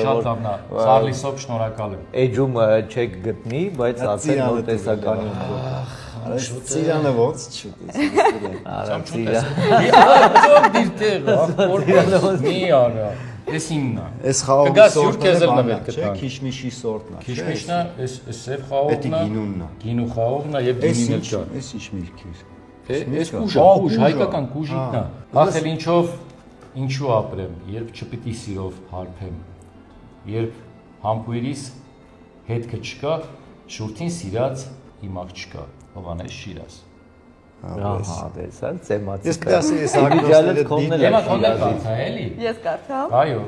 Շատ լավն է։ Սարլիսով շնորհակալ եմ։ Էջում չեք գտնի, բայց ասել նոր տեսականի ունկու։ Ծիրանը ոնց չուտես։ Արա ծիրա։ Ո՞ր դիրտեղ, ո՞ր մի արա։ Էս իննա։ Այս խաղողի Կգաս յուր սորտը քեզ էլ նվեր չէ, կտան։ քիշմիշի սորտն է։ Քիշմիշնա, այս սև խաղողն է։ գինունն է։ Գինու խաղողն է եւ գինին էլ կա։ Էս ինչ միրգ է։ Էս կուժ, հայկական կուժիկն է։ Ախել ինչու ապրեմ, երբ չպիտի սիրով հարբեմ։ Երբ համբույրիս հետքը չկա, շուրթին սիրած իմ աղջկա, Հովանես Շիրազ։ Ահա, դեսան ծեմացի։ Ես դասի ես ագնոսները Եմա քոնել կարծա էլի։ Ես կարծամ։ Այո։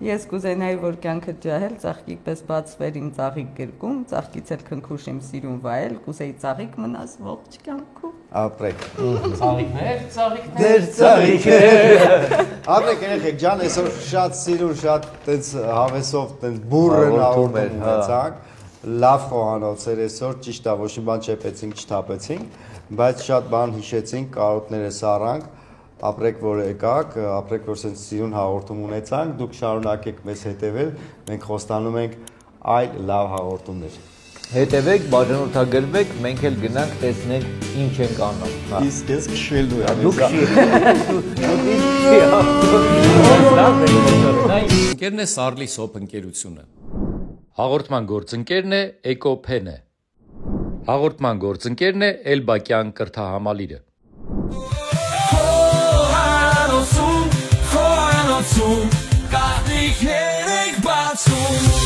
Ես կուզենայի, որ կյանքը ջահել, ծաղկիկ պես բացվեր իմ ծաղիկ գրկում, ծաղկից էլ քնքուշ իմ սիրուն վայել, կուզեի ծաղիկ մնաս ողջ կյանքում։ ապրեք։ Ծաղիկներ։ Դեր ծաղիկներ։ Ապրեք երեխեք ջան, այսօր շատ սիրուն, շատ տենց հավեսով, տենց բուրըն աղորդում ունեցանք։ Լավ խոհանոցեր այսօր, ճիշտ է, ոչ մի բան չեպեցինք, չթափեցինք, բայց շատ բան հիշեցինք, կարոտները սառանք, ապրեք որ եկաք, ապրեք որ սենց սիրուն հաղորդում ունեցանք, դուք շարունակեք մեզ հետևել, մենք խոստանում ենք այլ լավ հաղորդումներ։ Հետևեք, բաժանորդագրվեք, մենք էլ գնանք տեսնենք ինչ ենք անում։ Իսկ ես քշելու եմ։ Դուք Ընկերն է Սարլի Սոփ ընկերությունը։ Հաղորդման գործընկերն է Էկոփենը։ Հաղորդման գործընկերն է Էլբակյան կրթահամալիրը։ Կահնիքներ ենք բացում